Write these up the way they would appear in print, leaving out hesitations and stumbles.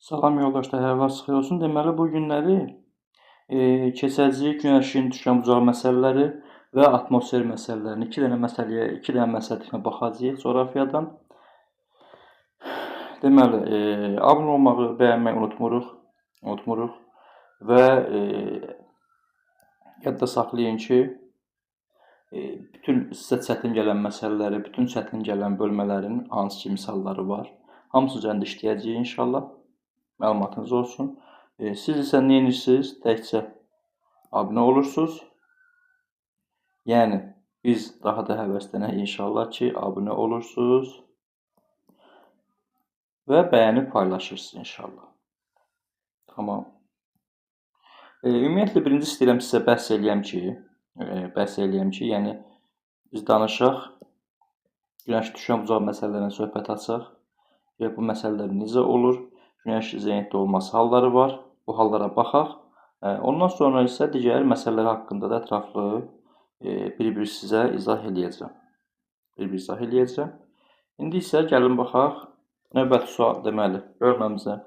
Salam yoldaşlar, hər vaxt xeyir olsun. Deməli, bu günləri keçəcək günəşin düşən bucağı məsələləri və atmosfer məsələlərini, iki dənə məsələyə baxacağıq coğrafiyadan. Deməli, abunə olmağı, bəyənməyi unutmuruq və yadda saxlayın ki, bütün sizə çətin gələn məsələləri, bütün çətin gələn bölmələrin hansı ki misalları var, hamısı üzərində işləyəcəyik inşallah. Məlumatınız olsun. Siz isə nə edirsiniz? Təkcə abunə olursunuz. Yəni, biz daha da həvəslənək inşallah ki, abunə olursunuz və bəyənib paylaşırsınız inşallah. Tamam. Ümumiyyətlə, birinci istəyirəm sizə bəhs eləyəm ki, yəni, biz danışaq, günəş düşən bucağı məsələlərindən söhbət açaq və bu məsələlər necə olur? Günəş zəngdə olması halları var. Bu hallara baxaq. Ondan sonra isə digər məsələlər haqqında da ətraflı bir-bir sizə izah eləyəcəm. İndi isə gəlin baxaq. Növbəti sual deməli, bölməmizə.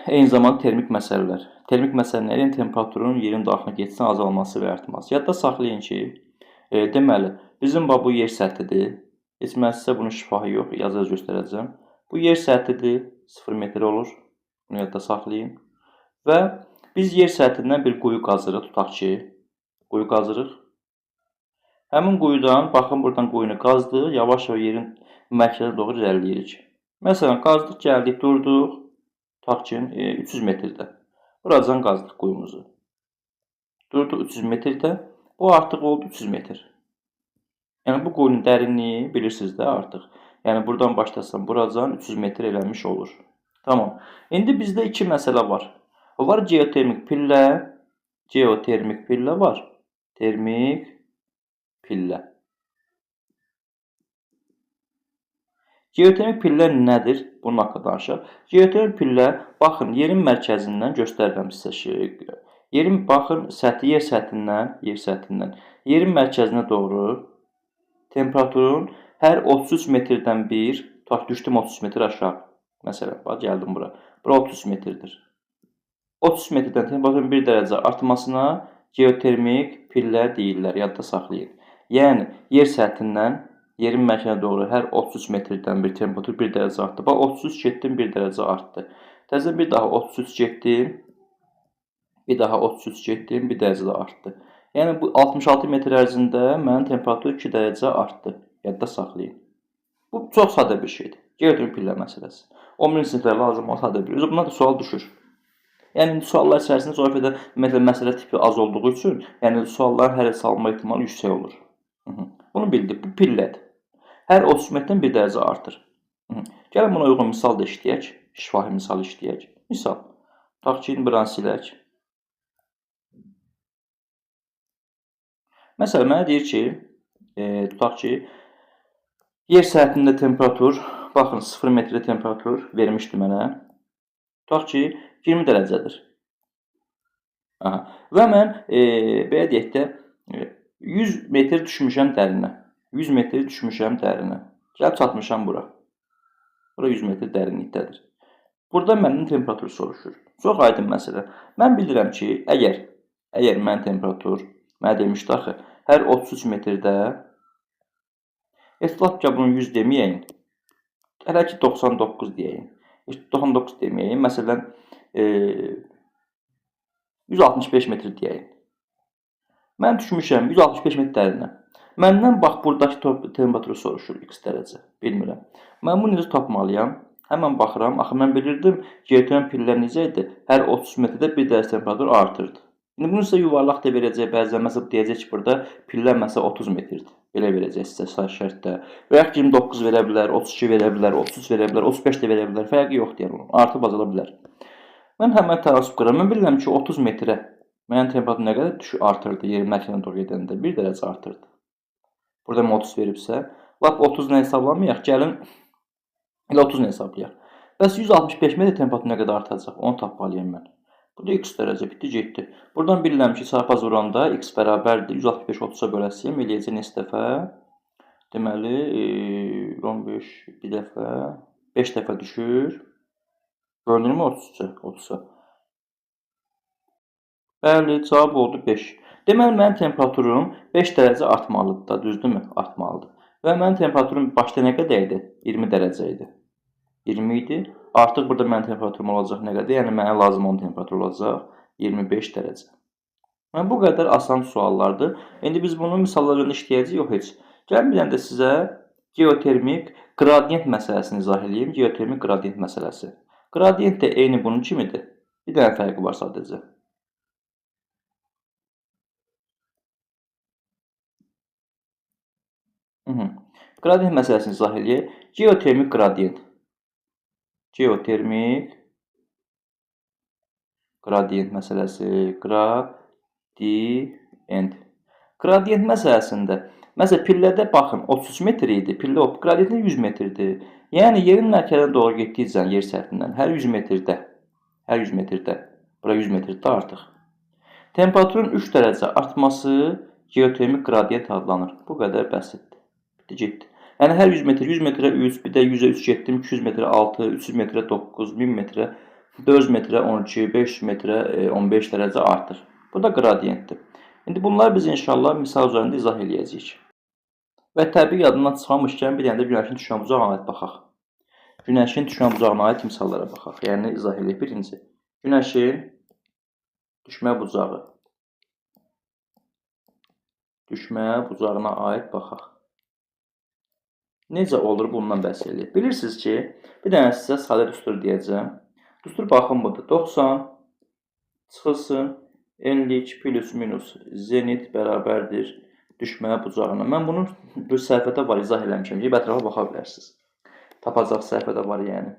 Eyni zamanda termik məsələlər. Termik məsələlərin temperaturun yerin daxilində getsin azalması və artması. Yadda saxlayın ki, deməli, bizim bu yer səthidir. Heç mən sizə bunun şifahi yox, yazıda göstərəcəm. Bu yer səthidir, 0 metr olur. Bunu yadda saxlayın. Və biz yer səthindən bir quyu qazırıq, tutaq ki, quyu qazırıq. Həmin quyudan, baxın, buradan quyunu qazdıq, yavaş-yavaş yerin mərkəzinə doğru irəliləyirik. Məsələn, qazdıq, gəldik, durduq, tutaq ki, 300 metrdə. Buradan qazdıq quyumuzu. Durduq 300 metrdə, bu artıq oldu 300 metr. Yəni, bu quyunun dərinliyi bilirsiniz də artıq. Yəni, buradan başlasam, buradan 300 metr eləmiş olur. Tamam. İndi bizdə iki məsələ var. Var geotermik pillə var. Termik pillə. Geotermik pillə nədir? Bunun haqqında danışaq. Geotermik pillə, baxın, yerin mərkəzindən göstərirəm sizə. Baxın, yer səthindən yerin mərkəzinə doğru temperaturun hər 33 metrdən bir, düşdüm 30 metr aşağı. Məsələn, bax, gəldim bura. Bura 30 metrdir. 30 metrdən temperaturun 1 dərəcə artmasına geotermik pillə deyirlər, yadda saxlayın. Yəni, yer səthindən yerin mərkəzinə doğru hər 33 metrdən bir temperatur 1 dərəcə artdı. Bax, 33 getdim, 1 dərəcə artdı. Təzə bir daha 33 getdim, bir daha 33 getdim, 1 dərəcə də artdı. Yəni, bu 66 metr ərzində mənim temperatur 2 dərəcə artdı. Yadda saxlayın. Bu çox sadə bir şeydir. Geotermik pillə məsələsi. 11-ci sinifdə lazım olan sadə bir. Bundan da sual düşür. Yəni, suallar içərisində coğrafiyada məsələ tipi az olduğu üçün, yəni, sualların həll salınma ehtimalı yüksək olur. Bunu bildik. Bu pillədir. Hər 30 metrdən 1 dərəcə artır. Gəlin buna uyğun misal da işləyək. Şifahi misal işləyək. Misal. Tutaq ki, buranı silək. Məsələn, mənə deyir ki, tutaq ki, yer səthində temperatur, baxın, 0 metrdə temperatur vermişdi mənə. Tutaq ki, 20 dərəcədir. Və mən, belə deyək də, 100 metr düşmüşəm dərinə. 100 metr düşmüşəm dərinə. Gəlib çatmışam bura. Bura 100 metr dərinlikdədir. Burada məndən temperatur soruşur. Çox aydın məsələ. Mən bilirəm ki, əgər mənim temperatur, mənə demişdi axı, hər 33 metrdə, tutaq ki, bunu 100 deməyəyin, hələ ki 99 deyəyin, 99 deməyəyin, məsələn, 165 metr deyəyin. Mən düşmüşəm 165 metr dərinə. Məndən, bax, buradakı temperaturu soruşur, x dərəcə, bilmirəm. Mən bunu necə tapmalıyam? Həmən baxıram, axı mən bilirdim, geotermik pillə necə idi? Hər 30 metrdə 1 dərəcə temperatur artırdı. İndi bunu sizə yuvarlaq da verəcək, bəzən məsələn deyəcək ki, burada pillə məsələn 30 metrdir. Belə verəcək sizə şərtdə. Və yaxud 29 verə bilər, 32 verə bilər, 33 verə bilər, 35 də verə bilər. Fərqi yoxdur yəni. Artıb azala bilər. Mən həmən tənassüb qıram. Mən bilirəm ki, 30 metrə mənim temperatur nə qədər artırdı yerin mərkəzinə doğru gedəndə? 1 dərəcə artırdı. Burada 30 veribsə, lap 30 nə hesablamayaq, gəlin elə 30 nə hesablayaq. Bəs 165 metr temperatur nə qədər artacaq? Onu tapmalıyam mən. Burada x dərəcə bitdi, getdi. Buradan bilirəm ki, çarpaz vuranda x bərabərdir. 165 30-a böləsiyəm, eləyəcək neçə dəfə? Deməli, 15 bir dəfə, 5 dəfə düşür. Görünürmü 33-ə? 30-a. Bəli, cavab oldu 5. Deməli, mənim temperaturum 5 dərəcə artmalıdır da, düzdürmü? Artmalıdır. Və mənim temperaturum başda nə qədər idi? 20 dərəcə idi. 20 idi. Artıq burada mənim temperaturum olacaq nə qədər? Yəni, mənə lazım olan temperatur olacaq 25 dərəcə. Yəni, bu qədər asan suallardır. İndi biz bunu misallarında işləyəcəyik, yox heç. Gəlin, bir dənə də sizə geotermik qradiyent məsələsini izah edeyim. Geotermik qradiyent məsələsi. Qradiyent də eyni bunun kimidir. Bir dənə fərqi var sadəcə. Qradiyent məsələsini izah edək. Geotermik qradiyent. Geotermik qradiyent məsələsi. Qradiyent. Qradiyent məsələsində, məsələn, pillədə baxın, 33 metr idi. Pillə qradiyentdə 100 metrdir. Yəni, yerin mərkəzinə doğru getdikcə yer səthindən hər 100 metrdə, bura 100 metrdə artıq. Temperaturun 3 dərəcə artması geotermik qradiyent adlanır. Bu qədər bəsitdir. Bitdi, getdi. Yəni, hər 100 metrə 3, bir də 100-ə 3 getdim, 200 metrə 6, 300 metrə 9, 1000 metrə 400 metrə 12, 500 metrə 15 dərəcə artır. Bu da qradiyentdir. İndi bunları biz inşallah misal üzərində izah edəcəyik. Və təbii yadından çıxmamışkən bir dənə də günəşin düşmə bucağına aid baxaq. Günəşin düşmə bucağına aid misallara baxaq. Yəni, izah edək. Birinci, günəşin düşmə bucağı. Düşmə bucağına aid baxaq. Necə olur bundan bəhs edilir? Bilirsiniz ki, bir dənə sizə sadə düstur deyəcəm. Düstur baxın budur. 90 çıxılsın enlik plus minus zenit bərabərdir düşmə bucağına. Mən bunu bir səhifədə var, izah eləmişəm ki, ətrafa baxa bilərsiniz. Tapacaq səhifədə var yəni.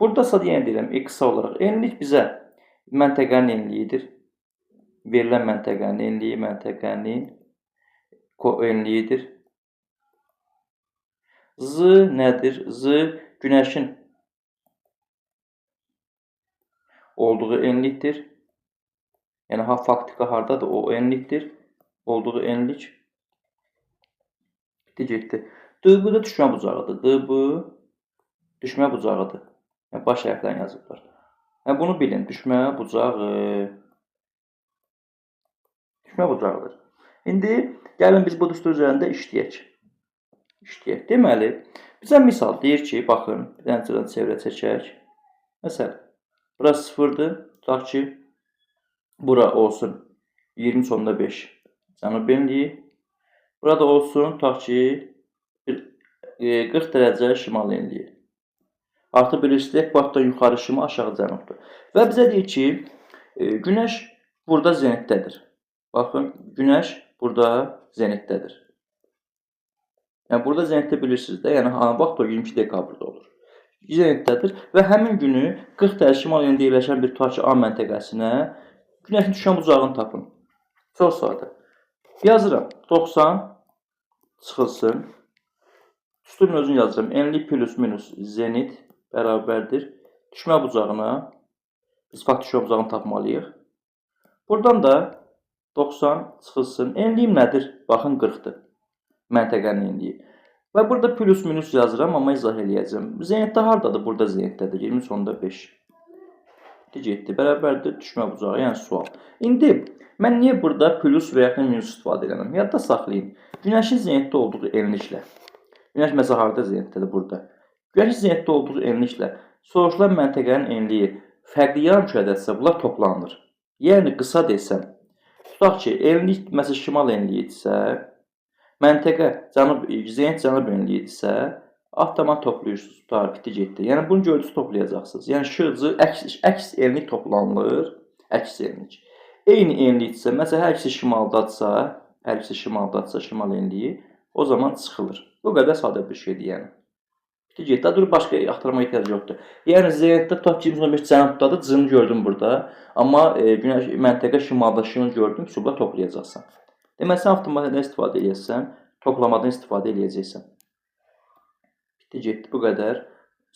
Burada sadəcə yenə deyirəm, x olaraq enlik bizə məntəqənin enliyidir. Verilən məntəqənin enliyi məntəqənin enliyidir. Z nədir? Z günəşin olduğu enlikdir. Yəni, faktiki hardadır? O enlikdir. Olduğu enlik. Bitdi, getdi. DB da düşmə bucağıdır. DB düşmə bucağıdır. Yəni, baş hərflərini yazıblar. Yəni, bunu bilin. Düşmə bucağı. Düşmə bucağıdır. İndi, gəlin biz bu düstur üzərində işləyək. Deməli, bizə misal deyir ki, baxın, bir dənə çevrə çəkək. Məsələn, bura 0-dır, tutaq ki, bura olsun 20,5 cənub enliyi. Burada olsun, tutaq ki, 40 dərəcə şimal enliyi. Artıq bilirsiniz, ekvatordan yuxarı şimal, aşağı cənubdur. Və bizə deyir ki, günəş burada zenitdədir. Baxın, günəş burada zenitdədir. Yəni, burada zenitdə bilirsiniz də, yəni vaxt o 22 dekabrda olur. Zenitdədir və həmin günü 40 dərəcə şimal enliyində yerləşən bir tutaq ki, A məntəqəsinə günəşin düşən bucağını tapın. Çox sadə. Yazıram, 90 çıxılsın. Düsturun özünü yazıram. Enlik plus minus zenit bərabərdir. Düşmə bucağına, biz fakt düşmə bucağını tapmalıyıq. Buradan da 90 çıxılsın. Enliyim nədir? Baxın, 40-dır. Məntəqənin enliyi. Və burada plus minus yazıram, amma izah eləyəcəm. Zenitdə hardadır? Burada zenitdədir. 20,5. Getdi. Bərabərdir düşmə bucağı, yəni sual. İndi mən niyə burada plus və yaxud minus istifadə edəməm? Yadda saxlayın. Günəşin zenitdə olduğu enliklə. Günəş məsələn harda zenitdədir? Burada. Günəşin zenitdə olduğu enliklə soruşulan məntəqənin enliyi fərqli yarımkürədədirsə, bunlar toplanılır. Yəni qısa desəm, tutaq ki, enlik məsələn şimal enliyidirsə, məntəqə zenit cənub enliyidirsə, avtomat toplayırsınız, tutar, bitdi, getdi. Yəni, bunun gölçüsü toplayacaqsınız. Yəni, şığcı, əks enlik toplanılır, əks enlik. Eyni enlikdirsə, məsələn, hər ikisi şimaldadırsa, şimal enliyi, o zaman çıxılır. Bu qədər sadə bir şeydir, yəni. Bitdi, getdi. Daha dur, başqa axtarma ehtiyac yoxdur. Yəni, zenitdə tutaq ki, 25 cənubdadır, cını gördüm burada. Amma məntəqə şimalda şığını gördüm, subla toplayacaqsan. Deməli, sən avtomatdan istifadə edəcəksən, toplamadan istifadə edəcəksən. Bitdi, getdi. Bu qədər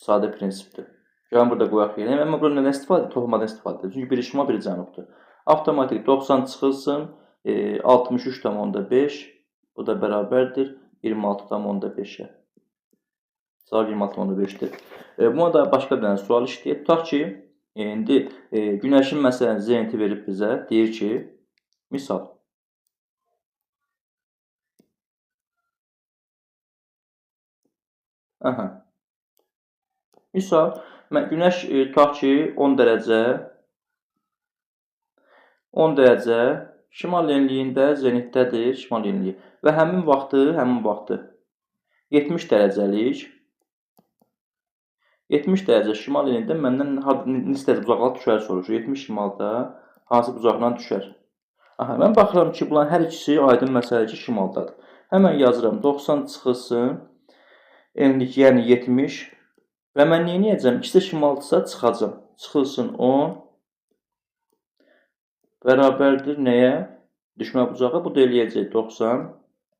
sadə prinsipdir. Gəlin, burada qoyaq yerine. Mən burada nədən istifadə edir? Toplamadan istifadə edir. Çünki biri şimal, biri cənubdur. Avtomatik 90 çıxılsın, 63,5. Bu da bərabərdir 26,5-ə. Cavab 26,5-dir. Buna da başqa bir dənə sual işləyək. Tutaq ki, indi günəşin məsələn zeniti verib bizə, deyir ki, misal, misal, günəş tutaq ki, 10 dərəcə şimal enliyində zenitdədir, şimal enliyi və həmin vaxtı 70 dərəcəlik 70 dərəcə şimal enliyində məndən nisbət uzaqlığa düşər soruşur. 70 şimalda hansı bucaqla düşər? Mən baxıram ki, bunların hər ikisi aydın məsələdir ki, şimaldadır. Həmən yazıram 90 çıxılsın, enlik yəni 70 və mən nə edəcəm? İkisi də şimaldırsa çıxacam. Çıxılsın 10 bərabərdir nəyə? Düşmə bucağı. Bu da eləyəcək 90.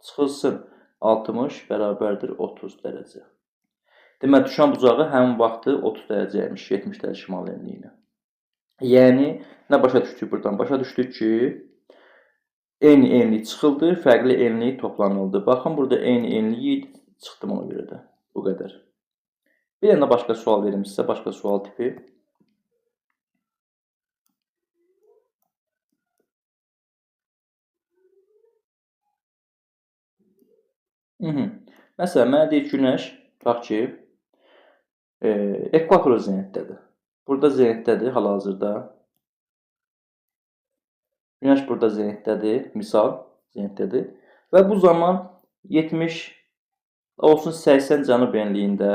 Çıxılsın 60 bərabərdir 30 dərəcə. Demək, düşən bucağı həmin vaxtı 30 dərəcəymiş, 70 dərəcə şimal enliyinə. Yəni, nə başa düşdük buradan? Başa düşdük ki, eyni enlik çıxıldı, fərqli enlik toplanıldı. Baxın, burada eyni enlik çıxdım ona görə də. Bu qədər. Bir dənə başqa sual verim sizə, başqa sual tipi. Məsələn, mənə deyir günəş, tutaq ki, ekvator zenitdədir. Burada zenitdədir hal-hazırda. Günəş burada zenitdədir, misal zenitdədir. Və bu zaman 70 olsun 80 cənub enliyində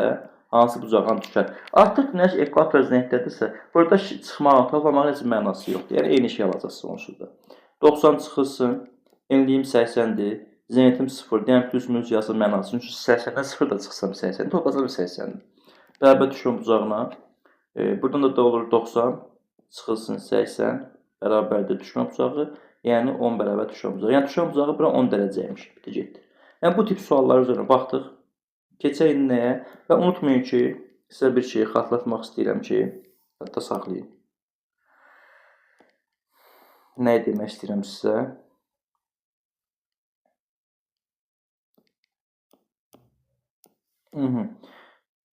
hansı bucaqdan düşər. Artıq günəş ekvator zenitdədirsə, burada çıxmağın, toplamağın heç mənası yoxdur. Yəni, eyni şey alacaqsınız onsuz da. 90 çıxılsın, enliyim 80-dir. Zenitim 0, yəni plus minus yazsın mənası. Çünki 80-dən 0 da çıxsam 80, toplasam 80-dir. Bərabər düşün bucağına. Buradan da olur 90, çıxılsın 80, bərabərdir düşmə bucağı. Yəni 10 bərabər düşmə bucağı. Yəni düşmə bucağı bura 10 dərəcəymiş. Bitti, getdi. Yəni bu tip suallar üzrə baxdıq. Keçək nəyə? Və unutmayın ki, sizə bir şeyi xatırlatmaq istəyirəm ki, hətta saxlayın. Nə demək istəyirəm sizə?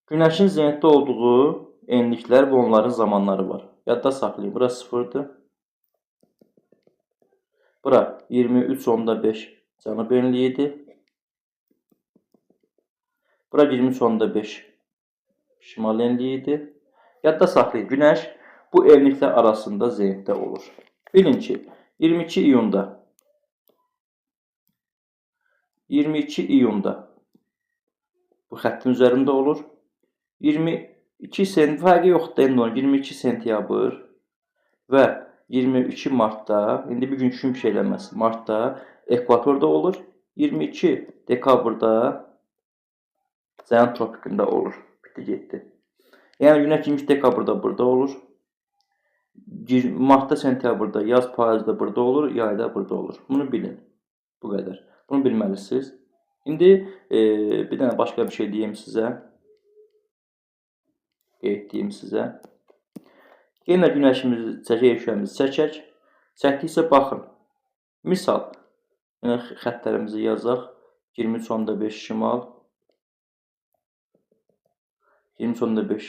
Günəşin zenitdə olduğu enliklər və onların zamanları var. Yadda saxlayın. Bura 0-dır. Bura 23.5 cənub enliyidir. Bura 23.5 şimal enliyidir. Yadda saxlayın. Günəş bu enliklər arasında zenitdə olur. Bilin ki, 22 iyunda bu xəttin üzərində olur. 22 sent, fərqi yoxdur, 22 sentyabr və 22 martda, indi bir gün düşün bir şey eləməz, martda ekvatorda olur. 22 dekabrda cənub tropikində olur. Bitti, getdi. Yəni, günəş 22 dekabrda burada olur. Martda, sentyabrda, yaz, payızda burada olur, yayda burada olur. Bunu bilin. Bu qədər. Bunu bilməlisiniz. İndi bir dənə başqa bir şey deyim sizə. Qeyd deyim sizə. Yenə günəşimizi çəkək, şüşəmizi çəkək. Çəkdiksə baxın. Misal, yenə xəttlərimizi yazaq. 23.5 şimal, 23.5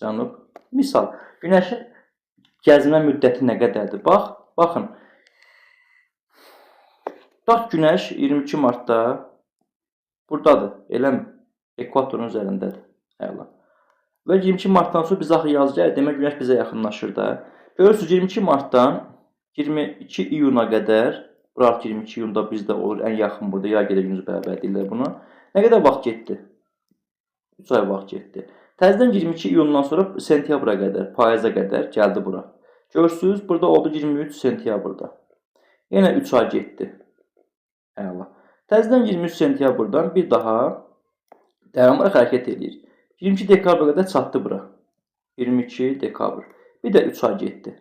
cənub. Misal, günəşin gəzmə müddəti nə qədərdir? Baxın. Tutaq günəş 22 martda buradadır, eləmi? Ekvatorun üzərindədir. Əla. Və 22 martdan sonra biz axı yaz gəlir, demək günəş bizə yaxınlaşır da. Görürsünüz, 22 martdan 22 iyuna qədər, bura 22 iyunda bizdə olur, ən yaxın burada, yay gedə günümüz bərabər deyirlər buna. Nə qədər vaxt getdi? 3 ay vaxt getdi. Təzədən 22 iyundan sonra sentyabra qədər, payıza qədər gəldi bura. Görürsünüz, burada oldu 23 sentyabrda. Yenə 3 ay getdi. Əla. Təzədən 23 sentyabrdan bir daha davamlı hərəkət edir. 22 dekabra qədər çatdı bura. 22 dekabr. Bir də 3 ay getdi.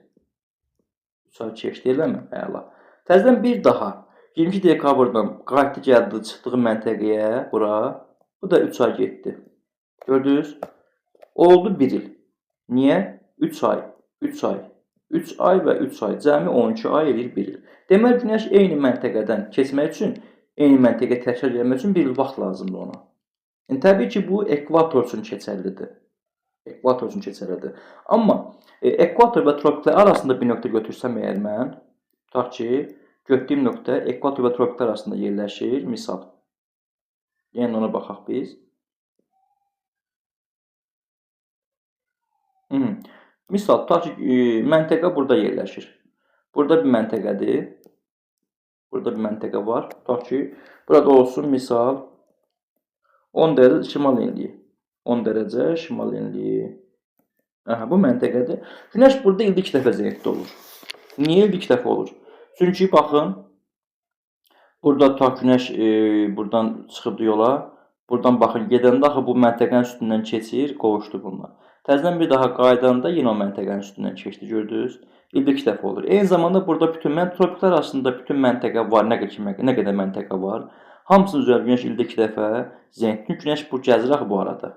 3 ay keçdi, eləmi? Əla. Təzədən bir daha 22 dekabrdan qayıtdı gəldi çıxdığı məntəqəyə bura. Bu da 3 ay getdi. Gördünüz? Oldu 1 il. Niyə? 3 ay, 3 ay, 3 ay və 3 ay. Cəmi 12 ay edir 1 il. Demək, günəş eyni məntəqədən keçmək üçün, eyni məntəqə təkrar gəlmək üçün 1 il vaxt lazımdır ona. Yəni, təbii ki, bu ekvator üçün keçərlidir. Ekvator üçün keçərlidir. Amma ekvator və tropiklər arasında bir nöqtə götürsəm əgər mən, tutaq ki, götürdüyüm nöqtə ekvator və tropiklər arasında yerləşir, misal. Yəni ona baxaq biz. Misal, tutaq ki, məntəqə burada yerləşir. Burada bir məntəqədir. Burada bir məntəqə var. Tutaq ki, burada olsun, misal, 10 dərəcə şimal enliyi. 10 dərəcə şimal enliyi. Bu məntəqədir. Günəş burada ildə 2 dəfə zənitdə olur. Niyə ildə 2 dəfə olur? Çünki baxın, burada tutaq Günəş buradan çıxıb yola. Buradan baxın, gedəndə axı bu məntəqənin üstündən keçir, qovuşdu bununla. Təzədən bir daha qaydanda yenə o məntəqənin üstündən keçdi, gördünüz? İldə 2 dəfə olur. Eyni zamanda burada bütün tropiklər arasında bütün məntəqə var, nə qədər məntəqə var. Hamısının üzərində Günəş ildə 2 dəfə zənitdir. Günəş bu gəzir axı bu arada.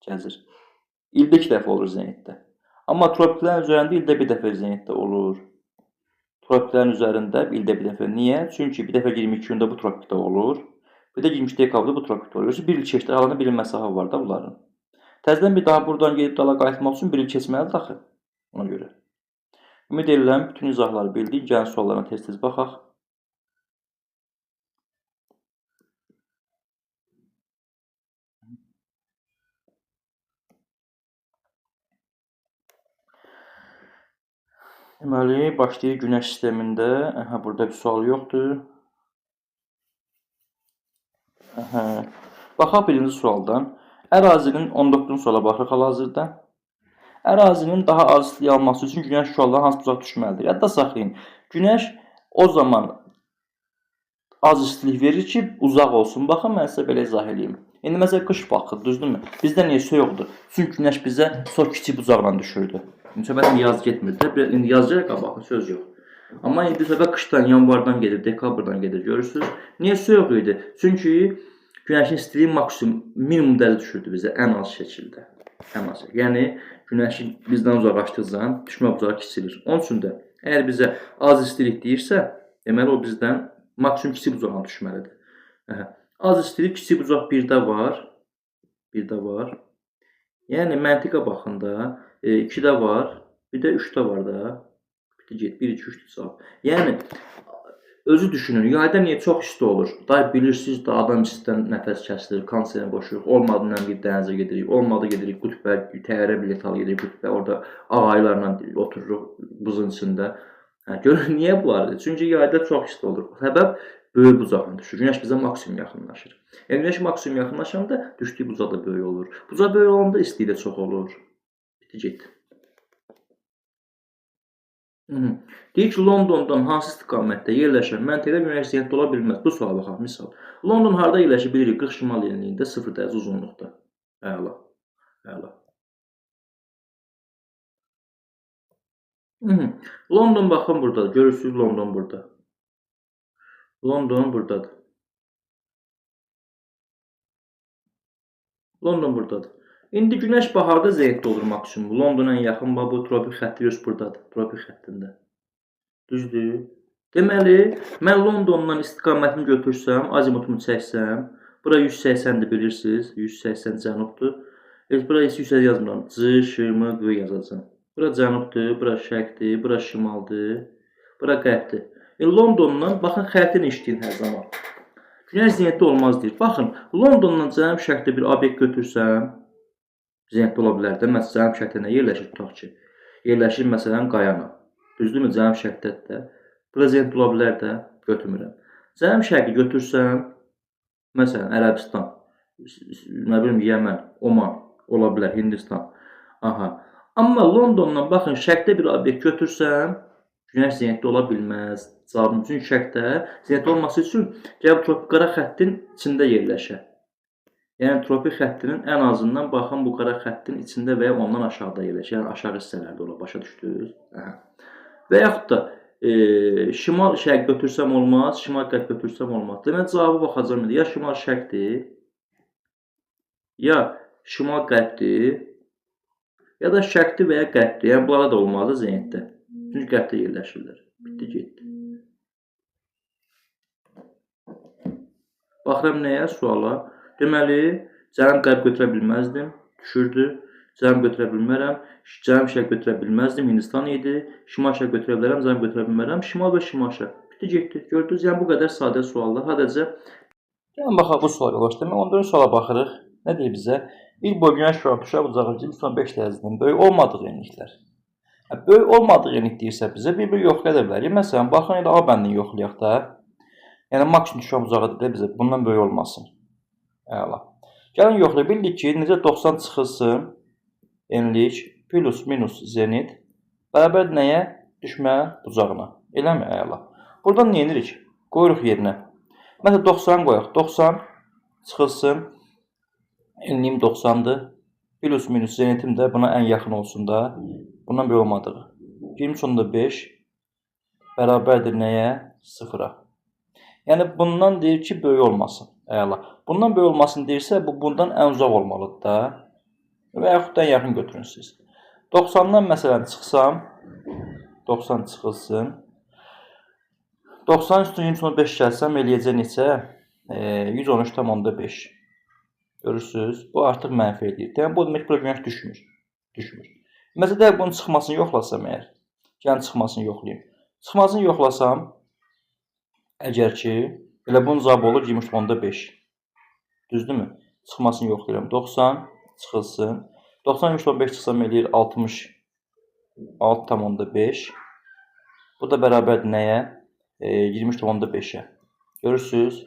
Gəzir. İldə 2 dəfə olur zənitdə. Amma tropiklərin üzərində ildə bir dəfə zənitdə olur. Tropiklərin üzərində ildə bir dəfə. Niyə? Çünki bir dəfə 22 gündə bu tropikdə olur. Bir də 23 dekabrda bu tropikdə olur. Yoxsa bir il keçdi, arasında bir il məsafə var da bunların. Təzədən bir daha buradan gedib dala qayıtmaq üçün bir il keçməlidir axı. Ona görə. Ümid edirəm bütün izahları bildik. Gəlin suallarına tez-tez baxaq. Deməli, başlayır Günəş sistemində. Burada bir sual yoxdur. Baxaq birinci sualdan. Ərazinin 19-cu suala baxırıq hal-hazırda. Ərazinin daha az istilik alması üçün Günəş şüalarından hansı uzaq düşməlidir? Yadda saxlayın. Günəş o zaman az istilik verir ki, uzaq olsun. Baxın, mən sizə belə izah edeyim. İndi məsələn, qış vaxtı, düzdürmü? Bizdə niyə soyuqdur? Çünki Günəş bizə çox kiçik bucaqla düşürdü. Söhbət yaz getmirdi. İndi yazcaq qabaqda söz yox. Amma indi söhbət qışdan, yanvardan gedir, dekabrdan gedir, görürsünüz. Niyə soyuq idi? Çünki Günəşin istiliyi maksimum, minimum dərəcə düşürdü bizə ən az şəkildə. Ən az. Yəni, Günəşin bizdən uzaqlaşdıqca düşmə bucağı kiçilir. Onun üçün də, əgər bizə az istilik deyirsə, deməli o bizdən maksimum kiçik bucağa düşməlidir. Az istilik kiçik bucaq 1-də var. 1-də var. Yəni, məntiqə baxında 2-də var, bir də 3-də var da. 1, 2, 3 cavab. Yəni, özü düşünün, yayda niyə çox isti olur? Bilirsiniz də, adam istidən nəfəs kəsilir, konserə qoşuruq, olmadığından bir dənizə gedirik, olmadı gedirik qütbə, təyyarə bilet al gedirik qütbə, orada ağaylarla otururuq buzun içində. Görün, niyə bunlar? Çünki yayda çox isti olur. Səbəb, böyük bucaqla düşür. Günəş bizə maksimum yaxınlaşır. Yəni, Günəş maksimum yaxınlaşanda düşdüyü bucaq da böyük olur. Bucaq böyük olanda istilik də çox olur. Bitti, getdi. Deyir ki, Londondan hansı istiqamətdə yerləşən məntəqə Günəş zənitdə ola bilməz? Bu suala baxaq, misal. London harada yerləşir bilirik? 40 şimal enliyində, 0 dərəcə uzunluqda. Əla. Əla. London baxın buradadır. Görürsünüz London burada. London buradadır. London buradadır. İndi Günəş baharda zənitdə olur maksimum. Londona ən yaxın bu tropik xətti göz buradadır. Tropik xəttində. Düzdür? Deməli, mən Londondan istiqamətimi götürsəm, azimutumu çəksəm, bura 180-dir bilirsiniz. 180 cənubdur. Bura 180 yazmıram. C, Ş, M, Q yazacağım. Bura cənubdur, bura şərqdir, bura şimaldır, bura qərbdir. Londondan, baxın, xəttin işləyin hər zaman. Günəş zənitdə olmaz deyir. Baxın, Londondan cənub şərqdə bir obyekt götürsəm, zənitdə ola bilər də. Məsələn, cənub şərqdə nə yerləşir, tutaq ki? Yerləşir, məsələn, Qayana. Düzdürmü? Cənub şərqdədir də. Bura zənitdə ola bilər də, götürmürəm. Cənub şərqi götürsəm, məsələn, Ərəbistan, nə bilim, Yəmən, Oman, ola bilər, Hindistan. Amma Londondan, baxın, şərqdə bir obyekt götürsəm, Günəş zənitdə ola bilməz. Cavabım üçün şərqdə zənitdə olması üçün gəlib tropik qara xəttin içində yerləşər. Yəni, tropik xəttinin ən azından, baxın, bu qara xəttin içində və ya ondan aşağıda yerləşər. Yəni, aşağı hissələrdə ola, başa düşdünüz? Və yaxud da şimal şərq götürsəm olmaz, şimal qərb götürsəm olmaz. Demək, cavabı baxacam indi. Ya şimal şərqdir, ya şimal qərbdir, ya da şərqdir və ya qərbdir. Yəni, bunlara da olmazdı zənitdə. Çünki qərbdə yerləşirlər. Bitti, getdi. Baxıram nəyə? Suala. Deməli, cənub qərb götürə bilməzdim. Düşürdü. Cənub götürə bilmərəm. Cənub-şərq götürə bilməzdim. Hindistan idi. Şimal-şərq götürə bilərəm. Cənub götürə bilmərəm. Şimal və şimal-şərq. Bitdi, getdi. Gördünüz? Yəni bu qədər sadə suallar. Sadəcə gəlin baxaq bu suala başlayaq. 14-cü suala baxırıq. Nə deyir bizə? Bir boy günəş şüalı tuşa bucağı 5 dərəcədən böyük olmadığı enliklər. Böyük olmadığı enlik deyirsə bizə bir yoxlaya da bilərik. Məsələn, baxın elə A bəndini yoxlayaq da. Yəni maksimum tuşa bucağı da bizə bundan böyük olmasın. Əla. Gəlin yoxlayaq. Bildik ki, necə 90 çıxılsın enlik plus minus zenit bərabər nəyə? Düşmə bucağına. Eləmi? Əla. Buradan nə edirik? Qoyuruq yerinə. Məsələn, 90 qoyaq. 90 çıxılsın. Enliyim 90'dır. Plus minus zenitim də buna ən yaxın olsun da. Bundan böyük olmadığı. 20/5 bərabərdir nəyə? 0'a. Yəni bundan deyir ki, böyük olmasın. Əla. Bundan böyük olmasın deyirsə, bu bundan ən uzaq olmalıdır da. Və yaxud da yaxın götürün siz. 90'dan məsələn çıxsam, 90 çıxılsın. 90 üstün 20/5 gəlsəm eləyəcək neçə? 113,5. Görürsünüz? Bu artıq mənfi edir. Yəni bu demək ki, günəş düşmür. Məsələn, bunun çıxmasını yoxlasam əgər. Yəni çıxmasını yoxlayayım. Çıxmasını yoxlasam, əgər ki, elə bunun cavabı olur 23/5. Düzdürmü? Çıxmasını yoxlayıram. 90 çıxılsın. 90 23/5 çıxsam eləyir 66,5. Bu da bərabərdir nəyə? 23/5'ə. Görürsünüz?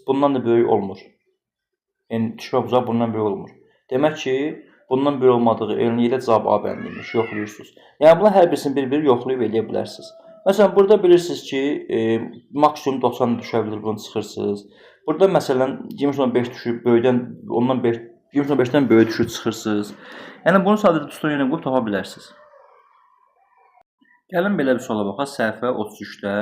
Bundan da böyük olmur. Yəni düşmə bucağı bundan böyük olmur. Demək ki, bundan böyük olmadığı enliyi ilə cavab A bəndiymiş. Yoxlayırsınız. Yəni bunlar hər birisini bir-bir yoxlayıb eləyə bilərsiniz. Məsələn, burada bilirsiniz ki, maksimum 90 düşə bilir, bunu çıxırsınız. Burada məsələn 20/5 düşüb, böyüdən ondan 20/5'dən böyük düşüb çıxırsınız. Yəni bunu sadəcə tuşdan yenə qoyub tapa bilərsiniz. Gəlin belə bir suala baxaq. Səhifə 33-də.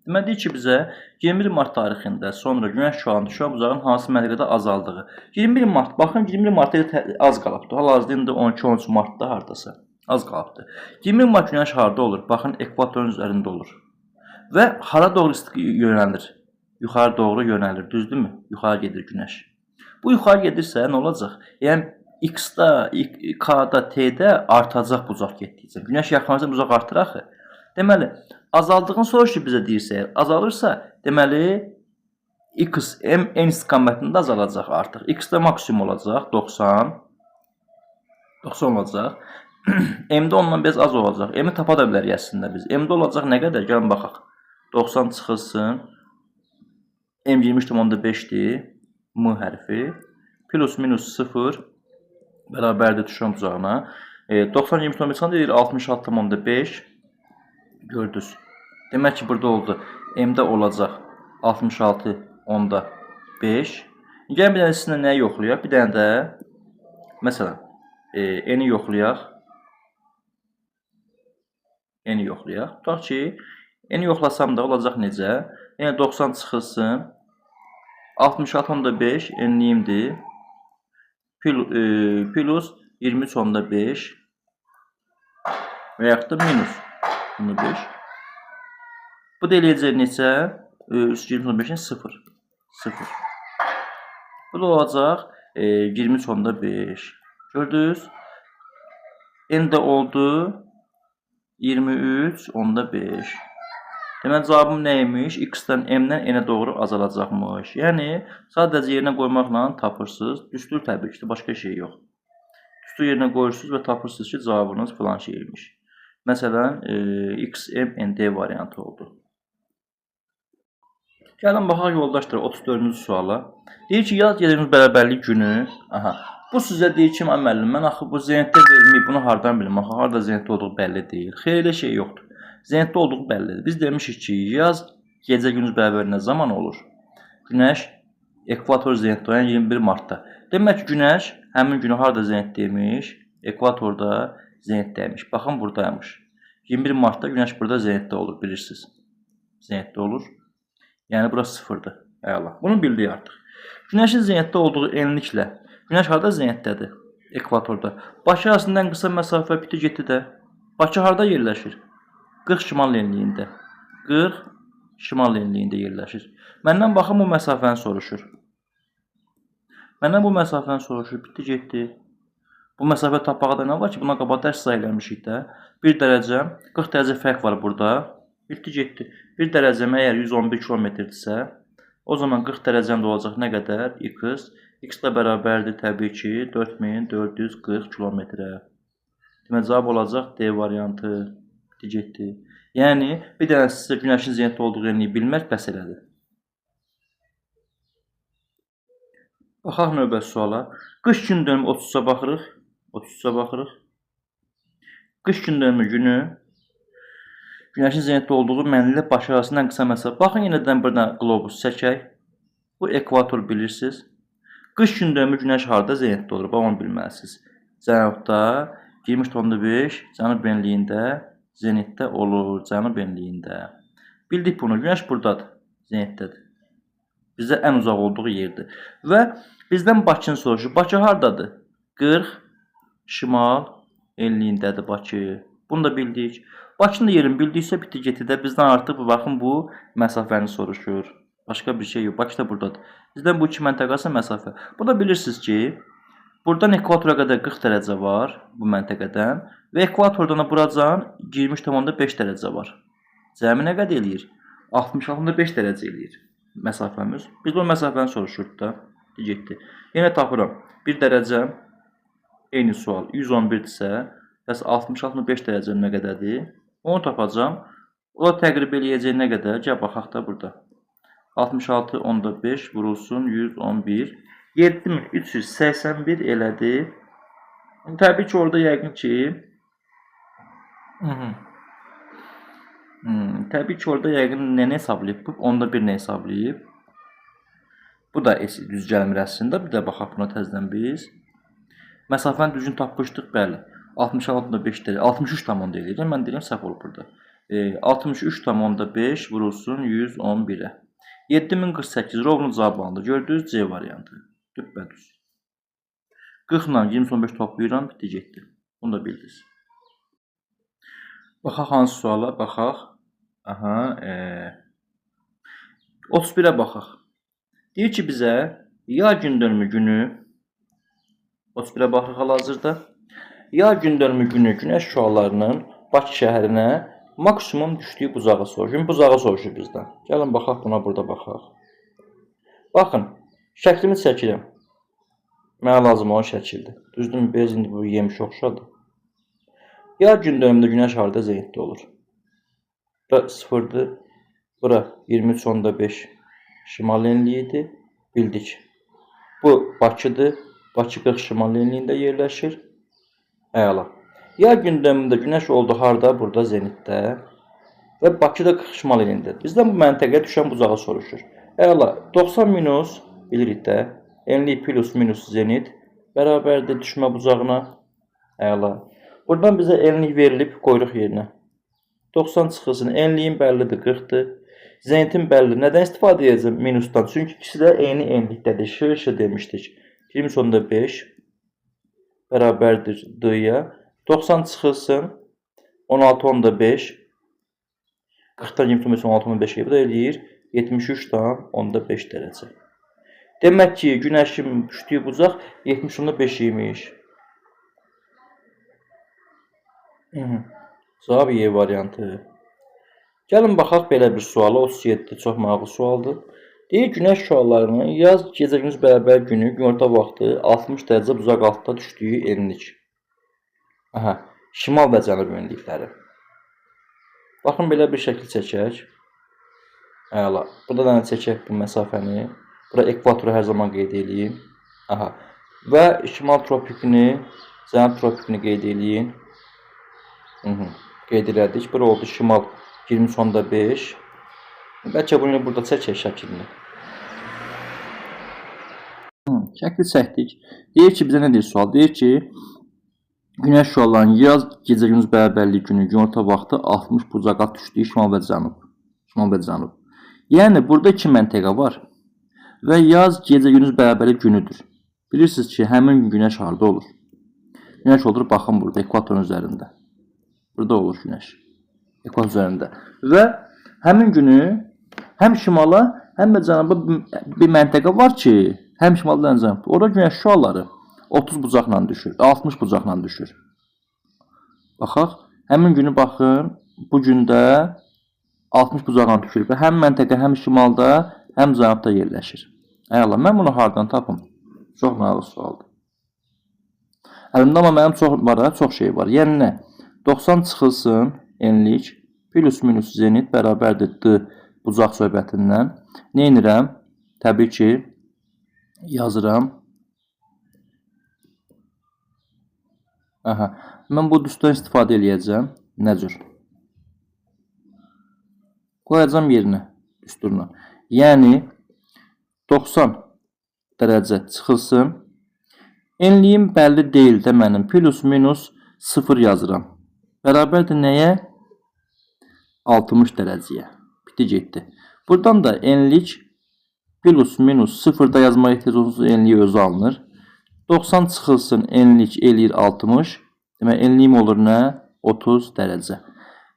Deməli deyir ki, bizə 21 mart tarixində sonra günəş şüalarının tuşa bucağının hansı məntəqədə azaldığı. 21 mart, baxın 21 martda az qalıbdır. Hal-hazırda indi 12-13 martda hardasa az qalıbdır. 21 mart günəş harda olur? Baxın ekvatorun üzərində olur. Və hara doğru yönəlir? Yuxarı doğru yönəlir, düzdürmü? Yuxarı gedir günəş. Bu yuxarı gedirsə nə olacaq? Yəni X-da, K-da, T-də artacaq bucaq getdikcə. Günəş yaxınlaşsa bucaq artır axı. Deməli, azaldığını soruş ki, bizə deyirsə, azalırsa, deməli, X, M, N istiqamətində azalacaq artıq. X-də maksimum olacaq, 90. 90 olacaq. M-də ondan biraz az olacaq. M-i tapa da bilərik əslində biz. M-də olacaq nə qədər? Gəlin baxaq. 90 çıxılsın. M 23,5'dir. M hərfi. Plus minus 0 bərabərdir tuşan bucağına. 90 23,5 deyir 66,5. Gördünüz. Demək ki, burada oldu. M-də olacaq 66,5. Gəlin bir dənə sizinlə nəyi yoxlayaq? Bir dənə də məsələn N-i yoxlayaq. N-i yoxlayaq. Tutaq ki, N-i yoxlasam da olacaq necə? Yəni 90 çıxılsın. 66,5 N-liyimdir. Plus 23,5 və yaxud da minus 25. Bu da eləyəcək neçə? 23,5'in 0. 0. Bu da olacaq 23,5. Gördünüz? N də oldu 23,5. Demək cavabım nəymiş? X-dən M-dən N-ə doğru azalacaqmış. Yəni sadəcə yerinə qoymaqla tapırsınız. Düstur təbii ki, başqa şey yox. Düstur yerinə qoyursunuz və tapırsınız ki, cavabınız filan şeymiş. Məsələn, X, M, N, D variantı oldu. Gəlin baxaq yoldaşlar 34-cü suala. Deyir ki, yaz gedəcəyimiz bərabərlik günü. Bu sizə deyir ki, müəllim, mən axı bu zenitdə verilməyib, bunu hardan bilim? Axı harada zenitdə olduğu bəlli deyil. Xeyr, elə şey yoxdur. Zenitdə olduğu bəllidir. Biz demişik ki, yaz gecə gündüz bərabər nə zaman olur? Günəş ekvator zenitdə, yəni 21 martda. Demək ki, günəş həmin günü harada zenitdəymiş? Ekvatorda zenitdəymiş. Baxın, buradaymış. 21 martda günəş burada zenitdə olur, bilirsiniz. Zenitdə olur. Yəni burası sıfırdır. Əla. Bunu bildik artıq. Günəşin zenitdə olduğu enliklə günəş harada zenitdədir? Ekvatorda. Bakı arasından qısa məsafə biti getdi də. Bakı harada yerləşir? 40 şimal enliyində. 40 şimal enliyində yerləşir. Məndən baxın bu məsafəni soruşur. Məndən bu məsafəni soruşur. Bitdi getdi. Bu məsafə tapmağa da nə var ki, buna qabaq dərs sayılamışıq da. 1 dərəcə, 40 dərəcə fərq var burada. Bitdi getdi. 1 dərəcəm əgər 111 kilometrdirsə, o zaman 40 dərəcəm də olacaq nə qədər? X. X də bərabərdir təbii ki 4440 kilometrə. Demək cavab olacaq D variantı. Bitdi getdi. Yəni bir dənə sizə günəşin zenitdə olduğu enliyi bilmək bəs elədir. Baxaq növbəti suala. Qış gün dönümü 33-ə baxırıq. 33-ə baxırıq. Qış gün dönümü günü günəşin zenitdə olduğu mənzil ilə baş arasında ən qısa məsafə. Baxın yenədən bir dənə qlobus çəkək. Bu ekvator bilirsiniz. Qış gün dönümü günəş harda zenitdə olur? Bax onu bilməlisiniz. Cənubda 23.5 cənub enliyində zenitdə olur. Cənub enliyində. Bildik bunu. Günəş buradadır. Zenitdədir. Bizə ən uzaq olduğu yerdir. Və bizdən Bakını soruşur. Bakı hardadır? 40 şimal enliyindədir Bakı. Bunu da bildik. Bakının yerini bildiksə bitdi getdi də bizdən artıq baxın bu məsafəni soruşur. Başqa bir şey yox. Bakı da buradadır. Bizdən bu iki məntəqəsi məsafə. Burada bilirsiniz ki, buradan ekvatora qədər 40 dərəcə var bu məntəqədən və ekvatordan buracan 23.5 dərəcə var. Cəmi nə qədər eləyir? 66.5 dərəcə eləyir məsafəmiz. Biz o məsafəni soruşuruz da. Getdi. Yenə tapıram. 1 dərəcə eyni sual 111-dirsə, bəs 60-65 dərəcə nə qədərdir? Onu tapacam. O da təqrib eləyəcək nə qədər? Gəl baxaq da burada. 66.5 vurulsun 111. 7381 elədi. Təbii ki, orada yəqin ki təbii ki, orada yəqin nə hesablayıb? Onda bir nə hesablayıb? Bu da düz gəlmir əslində. Bir də baxaq buna təzədən biz. Məsafəni düzgün tapmışdıq, bəli. 66.5 dərəcə, 63,5 eləyir. Mən deyirəm səhv olub burada. 63,5 vurulsun 111-ə. 7048 rovnu cavablandı. Gördünüz C variantı. Düppədüz. 40 ilə 20-15 toplayıram, bitdi getdi. Bunu da bildiniz. Baxaq hansı suala? Baxaq. 31-ə baxaq. Deyir ki, bizə ya gün dönümü günü 31-ə baxırıq hal-hazırda. Ya gün dönümü günü günəş şüalarının Bakı şəhərinə maksimum düşdüyü bucağı soruşur. Bucağı soruşur bizdən. Gəlin baxaq buna, burada baxaq. Baxın, şəklimi çəkirəm. Mənə lazım olan şəkildir. Düzdürmü? Biz indi bu yemiş oxşadır. Ya gün dönümündə günəş harda zenitdə olur? Bura 0-dır. Bura 23.5 şimal enliyidir. Bildik. Bu Bakıdır. Bakı 40 şimal enliyində yerləşir. Əla. Ya gün dönümündə günəş oldu harda? Burada zenitdə. Və Bakıda 40 şimal enliyindədir. Bizdən bu məntəqəyə düşən bucağı soruşur. Əla. 90 minus bilirik də. Enlik plus minus zenit bərabərdir düşmə bucağına. Əla. Buradan bizə enlik verilib, qoyuruq yerinə. 90 çıxılsın. Enliyin bəllidir, 40-dır. Zenitin bəlli. Nədən istifadə edəcəm? Minusdan. Çünki ikisi də eyni enlikdədir. Şı demişdik. 20.5 bərabərdir D-yə. 90 çıxılsın. 16.5 40-dan 20.5 bu da eləyir 73.5 dərəcə. Demək ki, günəşin düşdüyü bucaq 70.5 imiş. Cavab Y variantı. Gəlin baxaq belə bir suala. 37 çox maraqlı sualdır. Deyir, günəş şüalarının yaz gecə gündüz bərabər günü günorta vaxtı 60 dərəcə uzaq altda düşdüyü enlik. Şimal və cənub enlikləri. Baxın, belə bir şəkil çəkək. Əla. Burada da çəkək bu məsafəni. Bura ekvatoru hər zaman qeyd edeyim. Və şimal tropikini, cənub tropikini qeyd edeyim. Qeyd elədik. Bura oldu şimal 20.5. Bəlkə bunu burada çəkək şəklini. Şəkli çəkdik. Deyir ki, bizə nə deyir sual? Deyir ki, günəş şüalarının yaz gecə gündüz bərabərlik günü günorta vaxtı 60 bucağa düşdüyü şimal və cənub. Yəni burada iki məntəqə var və yaz gecə gündüz bərabərlik günüdür. Bilirsiniz ki, həmin gün günəş harda olur? Günəş olur, baxın burada, ekvatorun üzərində. Burada olur günəş. Ekvator üzərində. Və həmin günü həm şimala, həm də cənuba bir məntəqə var ki, həm şimalda, həm cənubda. Orada günəş şüaları 30 bucaqla düşür, 60 bucaqla düşür. Baxaq, həmin günü baxın, bu gündə 60 bucaqla düşür və həm məntəqə, həm şimalda, həm cənubda yerləşir. Əla, mən bunu hardan tapım? Çox maraqlı sualdır. Əlimdə amma mənim çox şey var. Yəni nə? 90 çıxılsın enlik plus minus zenit bərabərdir D bucaq söhbətindən. Nə edirəm? Təbii ki, yazıram. Aha. Mən bu düsturdan istifadə edəcəm. Nə cür? Qoyacam yerinə, düsturuna. Yəni 90 dərəcə çıxılsın. Enliyim bəlli deyil də mənim. Plus minus 0 yazıram. Bərabərdir nəyə? 60 dərəcəyə. Biti getdi. Buradan da enlik plus minus 0'da yazmaq ehtiyac enliyi özü alınır. 90 çıxılsın enlik eləyir 60. Demək enliyim olur nə? 30 dərəcə.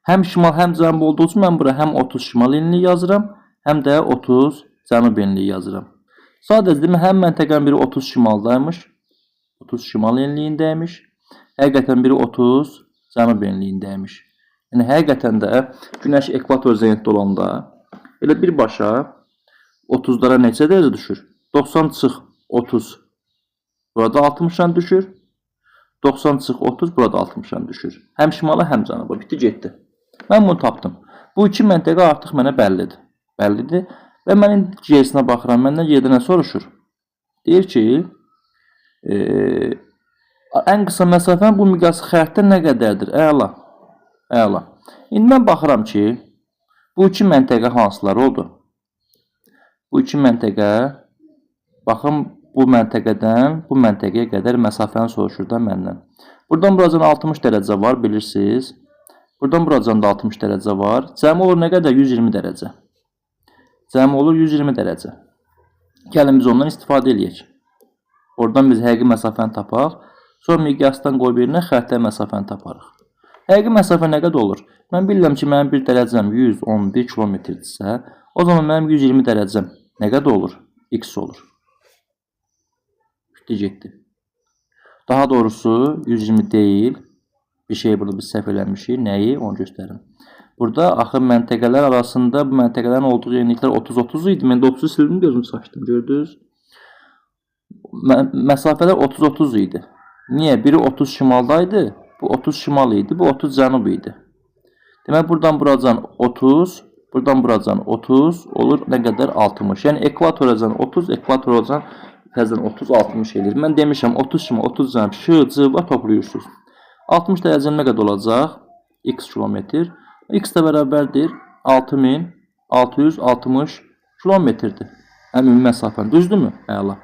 Həm şimal, həm cənub olduğu üçün mən bura həm 30 şimal enliyi yazıram, həm də 30 cənub enliyi yazıram. Sadəcə demə, həm məntəqənin biri 30 şimaldaymış, 30 şimal enliyindəymiş. Həqiqətən biri 30 cənub enliyindəymiş. Yəni həqiqətən də günəş ekvator zenitdə olanda elə birbaşa 30'lara neçə dərəcə düşür? 90 çıx 30 burada 60'dan düşür. 90 çıx 30 burada 60'dan düşür. Həm şimala, həm cənuba. Bitti getdi. Mən bunu tapdım. Bu iki məntəqə artıq mənə bəllidir. Bəllidir. Və mən indi G-sinə baxıram. Məndən G-də nə soruşur? Deyir ki, ən qısa məsafənin bu miqyası xəritdə nə qədərdir? Əla. Əla. İndi mən baxıram ki, bu iki məntəqə hansılar oldu? Bu iki məntəqə, baxın, bu məntəqədən bu məntəqəyə qədər məsafəni soruşur da məndən. Buradan buracan 60 dərəcə var, bilirsiniz. Buradan buracan da 60 dərəcə var. Cəmi olur nə qədər? 120 dərəcə. Cəmi olur 120 dərəcə. Gəlin biz ondan istifadə edək. Oradan biz həqiqi məsafəni tapaq. Sonra miqyasdan qoy birinə xəritə məsafəni taparıq. Həqiqi məsafə nə qədər olur? Mən bilirəm ki, mənim bir dərəcəm 111 kilometrdirsə, o zaman mənim 120 dərəcəm nə qədər olur? X olur. Bitti getdi. Daha doğrusu 120 deyil. Bir şey burada biz səhv eləmişik. Nəyi? Onu göstərim. Burada axı məntəqələr arasında bu məntəqələrin olduğu yeniliklər 30-30 idi. Mən də 30 sildim, gözümü saçdım. Gördünüz? Məsafələr 30-30 idi. Niyə? Biri 30 şimaldaydı. Bu 30 şimal idi. Bu 30 cənub idi. Demək, buradan buracan 30, buradan buracan 30 olur nə qədər? 60. Yəni ekvatoracan 30, ekvatoracan təzən 30-60 edir. Mən demişəm 30 şimal, 30 cənub, cıva toplayırsınız. 60 dərəcə nə qədər olacaq? X kilometr. X də bərabərdir 6660 kilometrdir. Ümumi məsafən. Düzdürmü? Əla.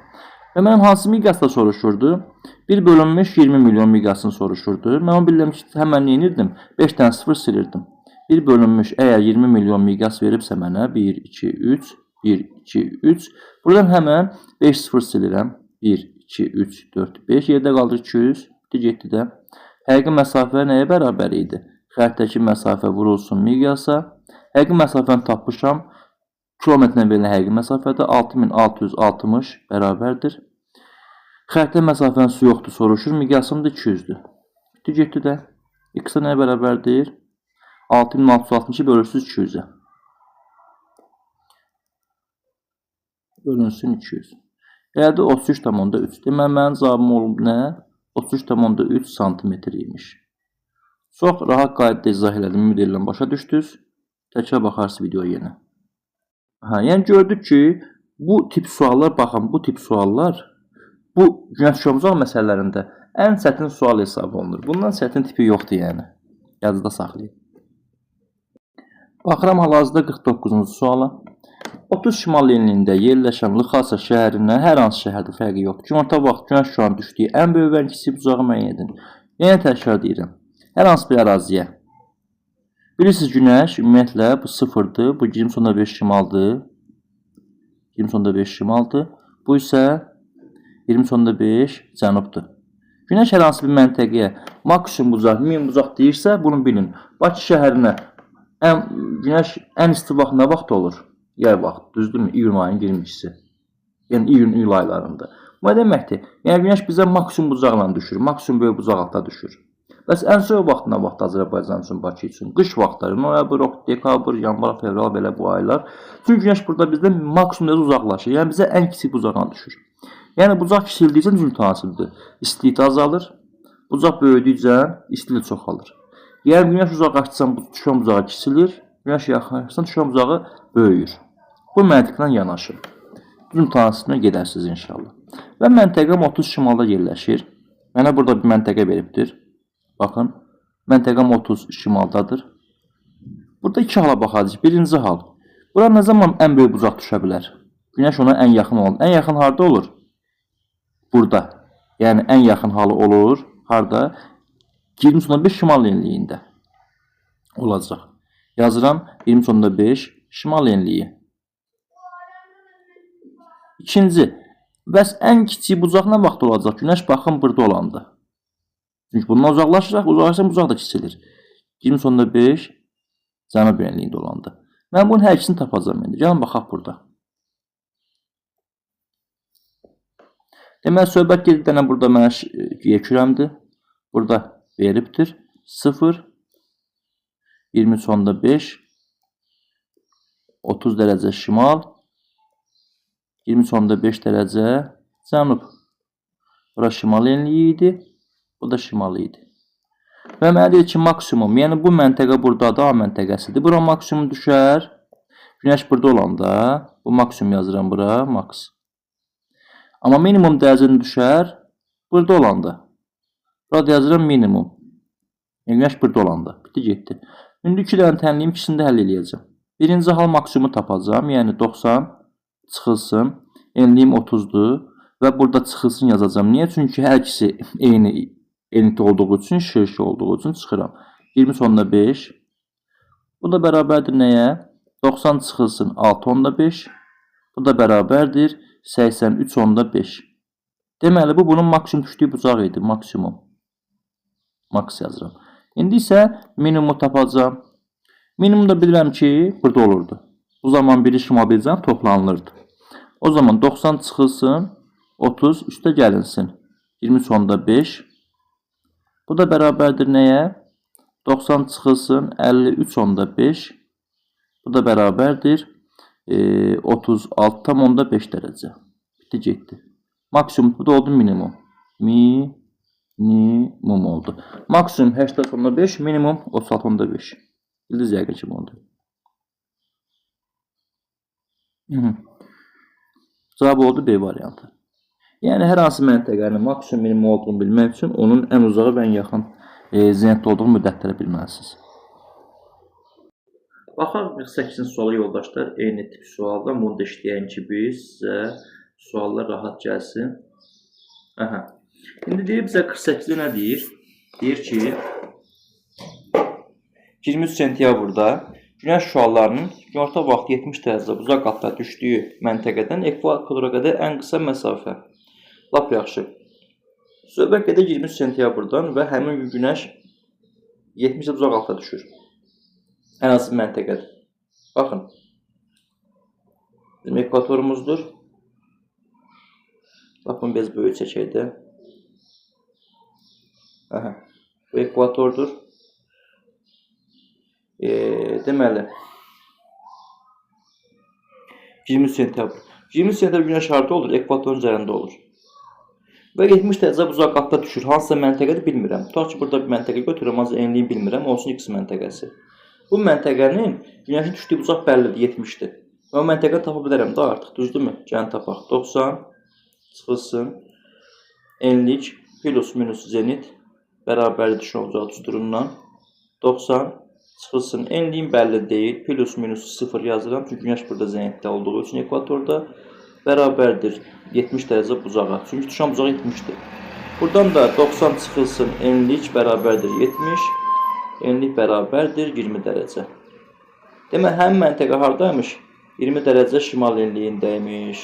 Və mənim hansı miqyasda soruşurdu? 1 bölünmüş 20 milyon miqyasını soruşurdu. Mən onu bilirəm ki, həmən neyinirdim? 5 dənə 0 silirdim. 1 bölünmüş əgər 20 milyon miqyas veribsə mənə 1, 2, 3, 1, 2, 3. Buradan həmən 5 0 silirəm. 1, 2, 3, 4, 5. Yerdə qalır 200. Getdi də. Həqiqi məsafə nəyə bərabər idi? Xəritdəki məsafə vurulsun miqyasa. Həqiqi məsafəni tapmışam. Kilometrlə verilən həqiqi məsafədə 6660 bərabərdir. Xəritdə məsafənin su yoxdur soruşur. Miqyasım da 200'dür. Getdi də. X-ə nəyə bərabərdir? 6660 bölürsüz 200'ə. Bölünsün 200. Gəldi 33,3. Demək, mənim cavabım olub nə? 33,3 santimetr imiş. Çox rahat qaydada izah elədim. Ümid edirəm başa düşdünüz. Təkrar baxarsınız videoya yenə. Yəni gördük ki, bu tip suallar, baxın, bu tip suallar bu günəş şüabucaq məsələlərində ən çətin sual hesab olunur. Bundan çətin tipi yoxdur yəni. Yazıda saxlayın. Baxıram hal-hazırda 49-cu suala. 30 şimal enliyində yerləşən Lxasa şəhərindən hər hansı şəhərdə fərqi yoxdur. Günorta vaxt günəş şüanın düşdüyü ən böyük və kiçik bucağı müəyyən edin. Yenə təkrar deyirəm. Hər hansı bir əraziyə. Bilirsiniz, günəş ümumiyyətlə bu 0'dır. Bu 20.5 şimaldır. 20.5 şimaldır. Bu isə 20.5 cənubdur. Günəş hər hansı bir məntəqəyə maksimum bucaq, minimum bucaq deyirsə, bunu bilin. Bakı şəhərinə günəş ən isti vaxt nə vaxt olur? Yay vaxt, düzdürmü? İyun ayının 22'si. Yəni iyun-iyul aylarında. Bu nə deməkdir? Yəni Günəş bizə maksimum bucaqla düşür, maksimum böyük bucaqlıqda düşür. Bəs ən soyuq vaxt nə vaxt Azərbaycan üçün, Bakı üçün? Qış vaxtları, noyabr, dekabr, yanvar, fevral belə bu aylar. Çünki Günəş burada bizdən maksimum dərəcədə uzaqlaşır. Yəni bizə ən kiçik bucaqla düşür. Yəni bucaq kiçildikcə düzültü hasıldır. İstilik azalır. Bucaq böyüdükcə istilik çoxalır. Yəni Günəş uzaqlaşdıqca düşən bucağı kiçilir, Günəş yaxınlaşdıqca düşən bucağı böyüyür. Bu məntiqlə yanaşır. Düzültü hasılına gedərsiniz inşallah. Və məntəqəm 30 şimalda yerləşir. Mənə burada bir məntəqə veribdir. Baxın, məntəqəm 30 şimaldadır. Burada iki hala baxacağıq. Birinci hal. Bura nə zaman ən böyük bucaq düşə bilər? Günəş ona ən yaxın olur. Ən yaxın harda olur? Burada. Yəni ən yaxın halı olur. Harda? 20.5 şimal enliyində olacaq. Yazıram 20.5 şimal enliyi. İkinci. Bəs ən kiçik bucaq nə vaxt olacaq? Günəş baxın burada olanda. Çünki bundan uzaqlaşacaq. Uzaqlaşsa bucaq da kiçilir. 20.5 cənub enliyində olanda. Mən bunun hər ikisini tapacağım indi. Gəlin baxaq burada. Deməli, söhbət gedir dənə burada mənə yekürəmdir. Burada veribdir. 0, 20.5, 30 dərəcə şimal, 20.5 dərəcə cənub. Bura şimal enliyi idi. Bu da şimal idi. Və mənə deyir ki, maksimum, yəni bu məntəqə buradadır, A məntəqəsidir. Bura maksimum düşər. Günəş burada olanda, bu maksimum yazıram bura, maks. Amma minimum dərəcəni düşər, burada olanda. Burada yazıram minimum. Yəni Günəş burada olanda. Bitti, getdi. İndi iki dənə tənliyim, ikisini də həll eləyəcəm. Birinci hal maksimumu tapacağım, yəni 90 çıxılsın, enliyim 30'dur və burada çıxılsın yazacağım. Niyə? Çünki hər ikisi eyni enlikdə olduğu üçün, şirşi olduğu üçün çıxıram. 20.5. Bu da bərabərdir nəyə? 90 çıxılsın 6.5. Bu da bərabərdir 83.5. Deməli, bu bunun maksimum düşdüyü bucaq idi. Maksimum. Maks yazıram. İndi isə minimumu tapacağım. Minimum da bilirəm ki, burada olurdu. Bu zaman biri şimal biləcəm toplanılırdı. O zaman 90 çıxılsın 30 üstə gəlinsin. 20.5. Bu da bərabərdir nəyə? 90 çıxılsın 53.5. Bu da bərabərdir 36.5 dərəcə. Bitti, getdi. Maksimum bu da oldu minimum. Minimum oldu. Maksimum 80.5, minimum 36.5. Bildiniz yəqin ki oldu. Cavab oldu B variantı. Yəni hər hansı məntəqənin maksimum minimum olduğunu bilmək üçün onun ən uzağı və ən yaxın zenitdə olduğu müddətləri bilməlisiniz. Baxaq 48-ci sualı yoldaşlar, eyni tip sualda bunu da işləyən ki biz sizə suallar rahat gəlsin. İndi deyir bizə 48-də nə deyir? Deyir ki 23 sentyabrda Günəş şüalarının günorta vaxtı 70 dərəcə uzaq qatda düşdüyü məntəqədən ekvatora qədər ən qısa məsafə. Lap yaxşı. Söhbət gedir 23 sentyabrdan və həmin gün Günəş 70 dərəcə uzaq qatda düşür. Ən az məntəqədir. Baxın. Bizim ekvatorumuzdur. Baxın biz böyük çəkək də. Bu ekvatordur. Deməli 23 sentyabr. 23 sentyabr Günəş harda olur? Ekvatorun üzərində olur. Və 70 dərəcə uzaq qatda düşür. Hansısa məntəqədir bilmirəm. Tutaq ki, burada bir məntəqə götürürəm, az enliyi bilmirəm. Olsun X məntəqəsi. Bu məntəqənin Günəşin düşdüyü bucaq bəllidir, 70'dir. Və o məntəqəni tapa bilərəm də artıq, düzdürmü? Gəlin tapaq. 90 çıxılsın. Enlik plus minus zenit bərabərdir düşən bucağı düzdüründən. 90 çıxılsın. Enliyin bəlli deyil. Plus minus 0 yazıram. Çünki Günəş burada zenitdə olduğu üçün ekvatorda bərabərdir 70 dərəcə bucağa. Çünki düşən bucaq 70'dir. Buradan da 90 çıxılsın. Enlik bərabərdir 70. Enlik bərabərdir 20 dərəcə. Demək, həmin məntəqə haradaymış? 20 dərəcə şimal enliyindəymiş.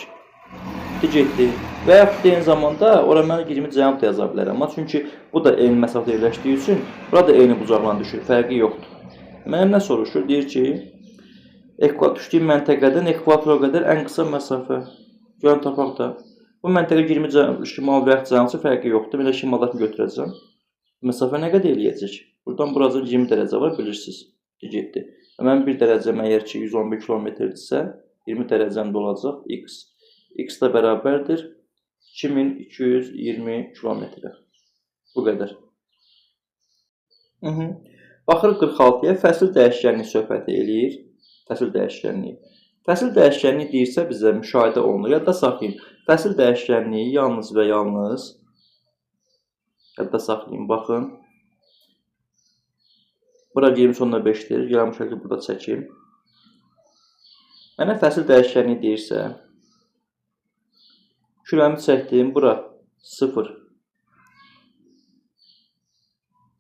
Getdi. Və yaxud eyni zamanda ora mən 20 cənub da yaza bilərəm. Amma çünki bu da eyni məsafədə yerləşdiyi üçün burada eyni bucaqla düşür. Fərqi yoxdur. Mənim nə soruşur? Deyir ki, düşdüyü məntəqədən ekvatora qədər ən qısa məsafə. Görün tapaq da. Bu məntəqə 20 şimal və yaxud cənubu fərqi yoxdur. Belə şimallarını götürəcəm. Məsafə nə qədər eləyəcək? Buradan buracan 20 dərəcə var, bilirsiniz. Getdi. Mən 1 dərəcəm əgər ki 111 kilometrdirsə, 20 dərəcəm də olacaq x. X də bərabərdir 2220 kilometrə. Bu qədər. Baxırıq 46-ya fəsil dəyişkənliyi söhbət eləyir. Fəsil dəyişkənliyi. Fəsil dəyişkənliyi deyirsə bizə müşahidə olunur. Yadda saxlayın. Fəsil dəyişkənliyi yalnız və yalnız yadda saxlayın. Baxın. Bura 20/5-dir. Gələn şəkli burada çəkim. Mənə fəsil dəyişkənliyi deyirsə, kürəmi çəkdim. Bura 0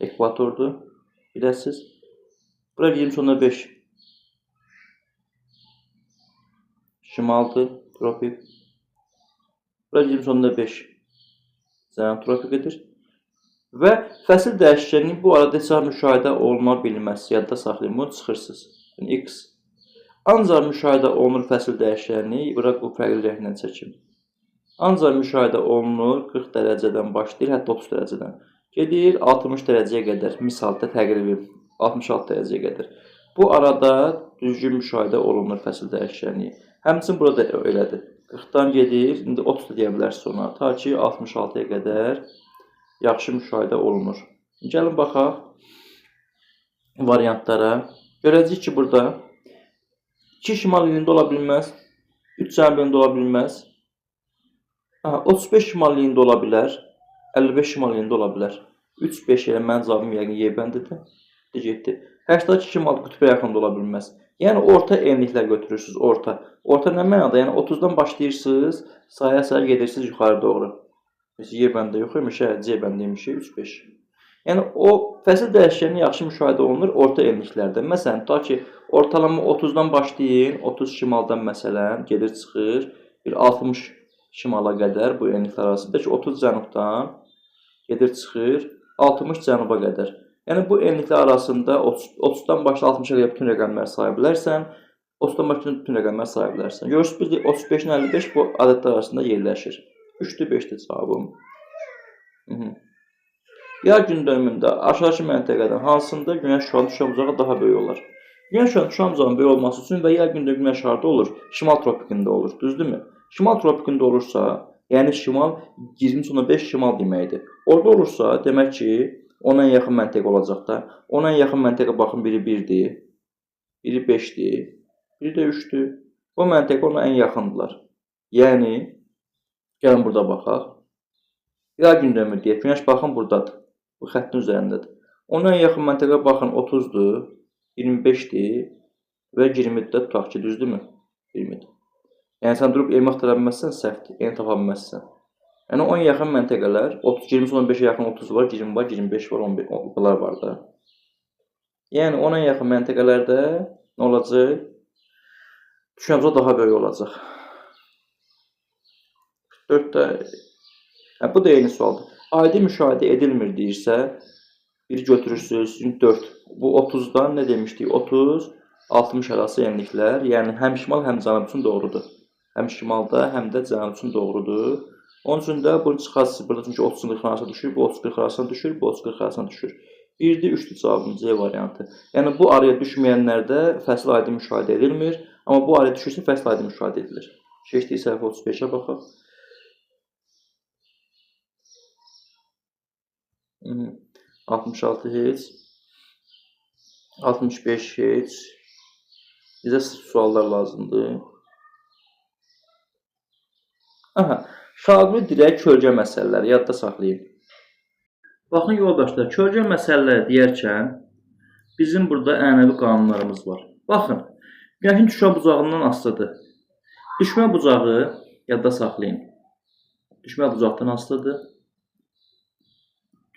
ekvatordur. Biləsiniz. Bura 20/5 şimaldır, tropik. Bura 20/5 cənub tropikidir. Və fəsil dəyişkənliyi bu arada heç müşahidə oluna bilməz. Yadda saxlayın, bunu çıxırsınız. Yəni x. Ancaq müşahidə olunur fəsil dəyişkənliyi, bura bu fərqli rənglə çəkim. Ancaq müşahidə olunur 40 dərəcədən başlayır, hətta 30 dərəcədən. Gedir 60 dərəcəyə qədər, misalda təqribi 66 dərəcəyə qədər. Bu arada düzgün müşahidə olunur fəsil dəyişkənliyi. Həmçinin burada elədir. 40-dan gedir, indi 30 da deyə bilərsiniz ona, ta ki 66-ya qədər yaxşı müşahidə olunur. Gəlin baxaq variantlara. Görəcəyik ki, burada 2 şimal ilində ola bilməz, 3 cənub ilində ola bilməz, 35 şimal ilində ola bilər, 55 şimal ilində ola bilər. 3-5 elə mənim cavabım yəqin Y bəndidir. Getdi. 82 şimal qütbə yaxında ola bilməz. Yəni orta enliklər götürürsünüz, orta. Orta nə mənada? Yəni 30-dan başlayırsınız, saya-saya gedirsiniz yuxarı doğru. Y bəndə yox imiş, C bəndə imiş, 3-5. Yəni o fəsil dəyişkəni yaxşı müşahidə olunur orta enliklərdə. Məsələn, ta ki ortalama 30-dan başlayın, 30 şimaldan məsələn gedir çıxır, bir 60 şimala qədər bu enliklər arasında ki 30 cənubdan gedir çıxır, 60 cənuba qədər. Yəni bu enliklər arasında 30-dan başla 60-a qədər bütün rəqəmləri saya bilərsən, 30-dan başla bütün rəqəmləri saya bilərsən. Görürsünüz, 35-in 55 bu ədədlər arasında yerləşir. 3-dür, 5-dir cavabım. Yay gün dönümündə aşağıdakı məntəqədən hansında günəş şüanın düşən bucağı daha böyük olar? Günəş şüanın düşən bucağının böyük olması üçün və yay gündə günəş harda olur? Şimal tropikində olur, düzdürmü? Şimal tropikində olursa, yəni şimal 20/5 şimal deməkdir. Orada olursa, demək ki, ona yaxın məntəqə olacaq da. Ona yaxın məntəqə baxın, biri 1-dir, biri 5-dir, biri də 3-dür. Bu məntəqə ona ən yaxındırlar. Yəni, gəlin burada baxaq. Yay gün dönümü deyək, günəş baxın buradadır. Bu xəttin üzərindədir. Ona ən yaxın məntəqə baxın 30-dur, 25-dir və 20-dir də tutaq ki, düzdürmü? 20-dir. Yəni, sən durub elmi axtara bilməzsən, səhvdir, eni tapa bilməzsən. Yəni, 10 yaxın məntəqələr, 20-15-ə yaxın 30 var, 20 var, 25 var, 11 bunlar var da. Yəni, 10-a yaxın məntəqələrdə nə olacaq? Düşən daha böyük olacaq. 4-də, bu da eyni sualdır. Adi müşahidə edilmir deyirsə, biri götürürsünüz, 4. Bu 30-dan nə demişdik? 30-60 arası enliklər, yəni həm şimal, həm cənub üçün doğrudur. Həm şimalda, həm də cənub üçün doğrudur. Onun üçün də bunu çıxarsınız, burada çünki 30-40 arasına düşür, bu 30-40 arasına düşür, bu 30-40 arasına düşür. 1-dir, 3-dür cavabım C variantı. Yəni bu araya düşməyənlərdə fəsil aidi müşahidə edilmir, amma bu araya düşürsə fəsil aidi müşahidə edilir. Keçdik səhifə 35-ə baxaq. 66 heç, 65 heç. Bizə suallar lazımdır. Şaquli dirək kölgə məsələləri yadda saxlayın. Baxın yoldaşlar, kölgə məsələləri deyərkən bizim burada ənənəvi qanunlarımız var. Baxın, günəşin düşmə bucağından asılıdır. Düşmə bucağı yadda saxlayın. Düşmə bucaqdan asılıdır.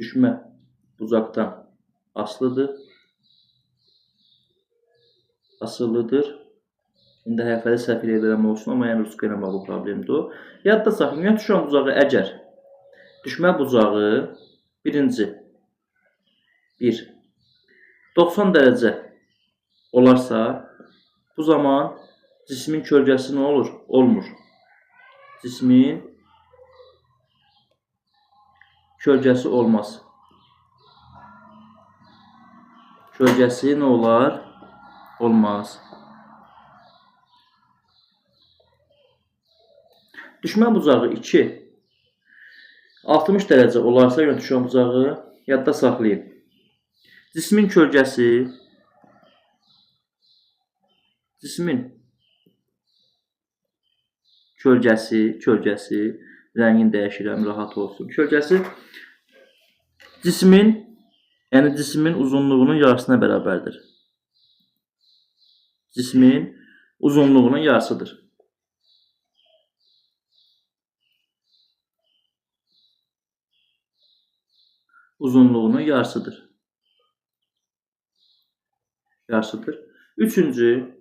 Düşmə bucaqdan asılıdır. Asılıdır. İndi hərfəli səhv edirəm olsun, amma yəni ruska ilə bağlı problemdir. Yadda saxlayın, günəş düşmə bucağı əgər düşmə bucağı birinci 1 90 dərəcə olarsa, bu zaman cismin kölgəsi nə olur? Olmur. Cismin kölgəsi olmaz. Kölgəsi nə olar? Olmaz. Düşmən bucağı 2 60 dərəcə olarsa, yəni düşmən bucağı yadda saxlayın. Cismin kölgəsi rəngini dəyişirəm, rahat olsun. Kölgəsi cismin uzunluğunun yarısına bərabərdir. Cismin uzunluğunun yarısıdır. Uzunluğunun yarısıdır. Üçüncü,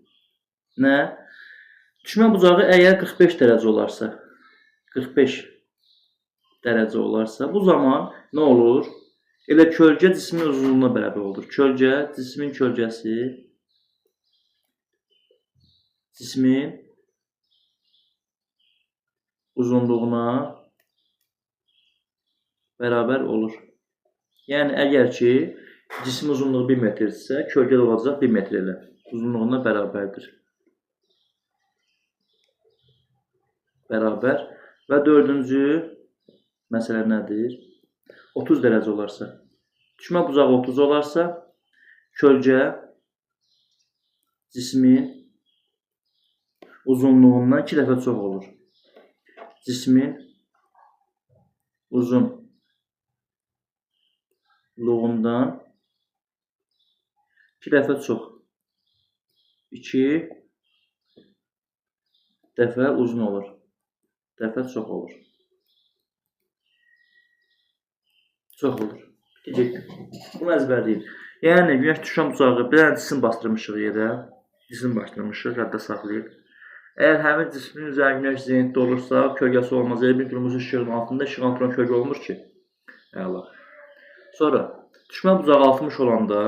nə? Düşmən bucağı əgər 45 dərəcə olarsa, bu zaman nə olur? Elə kölgə cismin uzunluğuna bərabər olur. Cismin kölgəsi cismin uzunluğuna bərabər olur. Yəni, əgər ki, cisim uzunluğu 1 metrdirsə, kölgə də olacaq 1 metr elə. Uzunluğuna bərabərdir. Bərabər. Və dördüncü məsələ nədir? 30 dərəcə olarsa. Düşmən bucağı 30 olarsa, kölgə cismin uzunluğundan 2 dəfə çox olur. Cismin uzunluğundan 2 dəfə çox. 2 dəfə uzun olur. Dəfə çox olur. Çox olur. Bunu əzbərləyin. Yəni, günəş düşən bucağı bir dənə cisim bastırmışıq yerə. Yadda saxlayın. Əgər həmin cismin üzərinə günəş zenitdə olursa, kölgəsi olmaz. Elə bir qırmızı işığın altında işıq altından kölgə olmur ki. Əla. Sonra, düşmən bucağı 60 olanda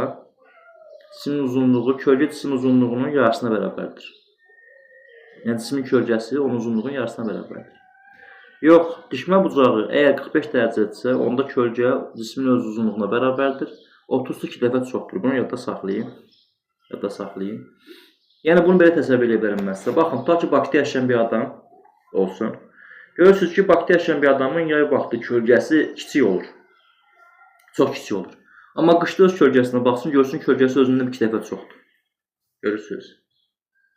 cismin uzunluğu, kölgə cismin uzunluğunun yarısına bərabərdir. Yəni, cismin kölgəsi onun uzunluğunun yarısına bərabərdir. Yox, düşmən bucağı əgər 45 dərəcədirsə, onda kölgə cismin öz uzunluğuna bərabərdir. 30 2 dəfə çoxdur. Bunu yadda saxlayın. Yəni, bunu belə təsəvvür edə bilərəm mən sizə. Baxın, tutaq ki, Bakıda yaşayan bir adam olsun. Görürsünüz ki, Bakıda yaşayan bir adamın yay vaxtı kölgəsi kiçik olur. Çox kiçik olur. Amma qışda öz kölgəsinə baxsın, görsün kölgəsi özündən 2 dəfə çoxdur. Görürsünüz.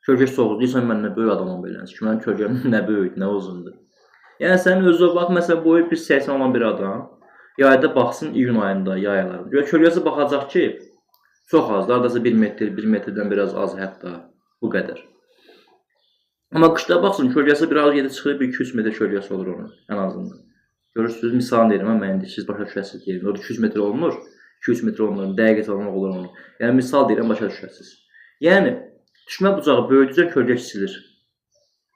Kölgəsi çoxdur. Deyirsən, mən nə böyük adamam belənsin ki, mənim kölgəm nə böyük, nə uzundur. Yəni, sənin özü bax, məsələn, boyu 1.80 olan bir adam yayda baxsın iyun ayında, yay aylarında. Kölgəsi baxacaq ki, çox azdır, aradasa 1 metr, 1 metrdən biraz az hətta, bu qədər. Amma qışda baxsın, kölgəsi biraz yedi çıxır, 1-200 metr kölgəsi olur onun, ən azından. Görürsünüz, misalını deyirəm, mən indi siz başa düşəsiniz deyirəm. O da 200 metr olmur, 200 metr olmur, dəqiq olmaq olur onu. Yəni, misal deyirəm, başa düşəsiniz. Yəni, düşmən bucağı böyüdükcə kölgə kiçilir.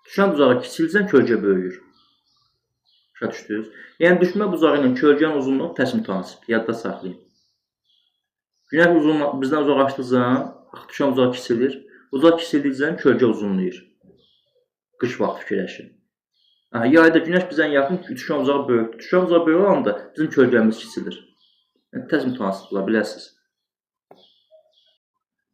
Düşmən bucağı kiçilicə kölgə böyüyür. Başa düşdünüz? Yəni, düşmən bucağı ilə kölgənin uzunluğu tərs mütənasibdir, yadda saxlayın. Günəş bizdən uzaqlaşdıqca, düşmən bucağı kiçilir. Bucaq kisildikcə kölgə uzunlayır. Qış vaxt fikirləşin. Yayda günəş bizdən yaxın, düşmən bucağı böyükdür. Düşmən bucağı böyük olanda bizim kölgəmiz kiçilir. Yəni, tərs mütənasib ola biləsiniz.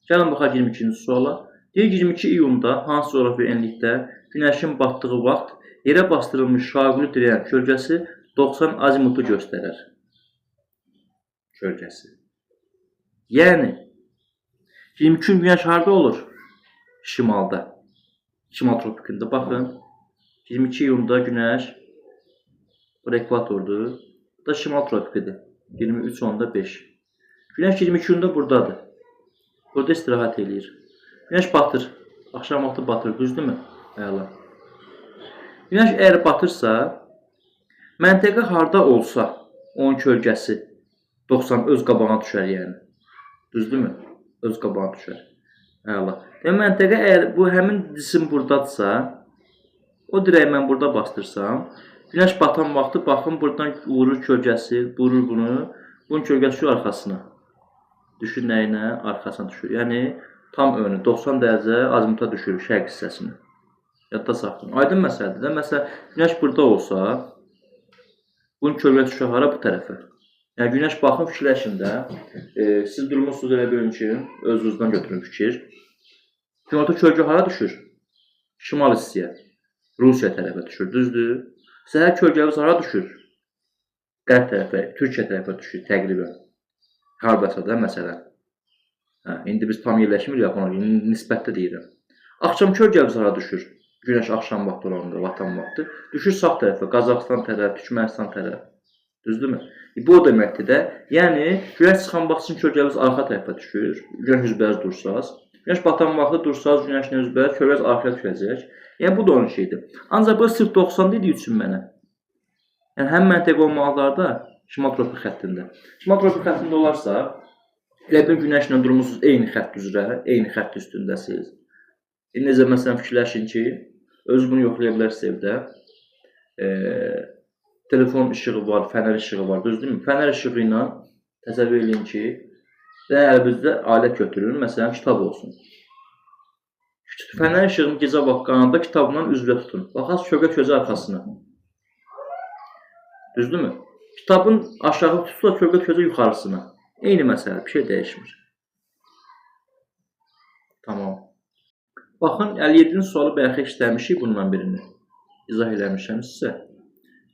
Gəlin baxaq 22-ci suala. Deyir, 22 iyunda hansı coğrafi enlikdə günəşin batdığı vaxt yerə bastırılmış şaquli dirəyən kölgəsi 90 azimutu göstərər. Kölgəsi. Yəni, 22 günəş harada olur? Şimalda. Şimal tropikində. Baxın, 22 iyunda günəş ekvatordur. Bu da şimal tropikidir. 23.5. Günəş 22 iyunda buradadır. Burada istirahət eləyir. Günəş batır. Axşam vaxtı batır. Düzdürmü? Əla. Günəş əgər batırsa, məntəqə harada olsa, onun kölgəsi 90 öz qabağına düşər yəni. Düzdürmü? Öz qabağına düşər. Əla. Yəni, məntəqə əgər bu həmin cisim buradadırsa, o dirəyi mən burada bastırsam, günəş batan vaxtı baxın, buradan vurur kölgəsi, vurur bunu, bunun kölgəsi şu arxasına. Düşür nəyinə? Arxasına düşür. Yəni, tam önü 90 dərəcə azimuta düşür şərq hissəsini. Yadda saxlayın. Aydın məsələdir də. Məsələn, günəş burada olsa, Bunun kölgəsi düşür hara? Bu tərəfə. Yəni günəş baxın, fikirləşin də. Siz durmusunuz elə bilin ki, özünüzdən götürün fikir. Günorta kölgə hara düşür? Şimal hissəyə. Rusiya tərəfə düşür, düzdür? Səhər kölgəmiz hara düşür? Qərb tərəfə, Türkiyə tərəfə düşür təqribən. Hardasa da məsələn. İndi biz tam yerləşmirik ona, nisbətdə deyirəm. Axşam kölgəmiz hara düşür? Günəş axşam vaxtı olanda, vatan vaxtı. Düşür sağ tərəfə, Qazaxıstan tərəf, Türkmənistan tərəf. Düzdürmü? Bu o deməkdir də, yəni günəş çıxan vaxt üçün kölgəmiz arxa tərəfə düşür. Günəş üzbəyiz dursaz. Günəş batan vaxtı dursaz, günəşlə üzbəyiz, kölgəmiz arxaya düşəcək. Yəni bu da onun şeydir. Ancaq bu sırf 90 dediyi üçün mənə. Yəni həm məntəqə olmalıdır da şimal tropik xəttində. Şimal tropik xəttində olarsa, elə bir günəşlə durmusunuz eyni xətt üzrə, eyni xətt üstündəsiniz. Necə məsələn fikirləşin ki, özü bunu yoxlaya bilərsiniz evdə. Telefon işığı var, fənər işığı var, düzdürmü? Fənər işığı ilə təsəvvür edin ki, əlinizdə alət götürün, məsələn kitab olsun. Fənər işığını gecə vaxt qanadda kitabla üzrə tutun. Baxas kölgə közü arxasına. Düzdürmü? Kitabın aşağı tutsa kölgə közü yuxarısına. Eyni məsələ, bir şey dəyişmir. Tamam. Baxın, 57-ci sualı bəlkə işləmişik bundan birini. İzah eləmişəm sizə.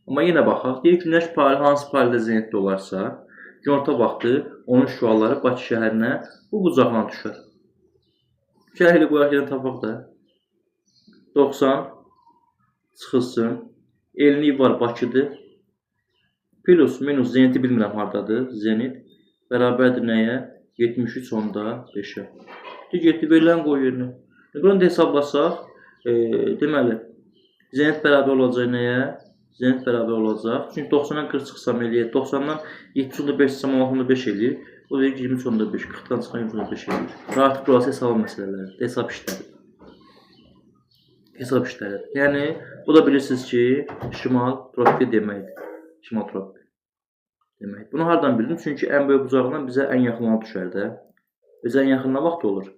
Amma yenə baxaq, deyir günəş hansı payda zenitdə olarsa, günorta vaxtı onun şüaları Bakı şəhərinə bu bucaqla düşər. Şəhəri qoyaq yenə tapaq da. 90 çıxılsın. Elini var Bakıdır. Plus, minus, zeniti bilmirəm haradadır. Zenit bərabərdir nəyə? 73.5-ə. Getdi, verilən qoy yerinə. Bunu da hesablasaq, deməli, zenit bərabər olacaq nəyə? Zenit bərabər olacaq. Çünki 90-dan 40 çıxsam eləyir. 90-dan 7.5 çıxsam 6.5 eləyir. O deyir ki, 23.5. 40-dan çıxan 23.5 eləyir. Artıq burası hesab məsələləri, hesab işləri. Hesab işləri. Yəni, bu da bilirsiniz ki, şimal tropik deməkdir. Şimal tropik deməkdir. Bunu hardan bildim? Çünki ən böyük bucağından bizə ən yaxınına düşər də. Bizə ən yaxın nə vaxt olur?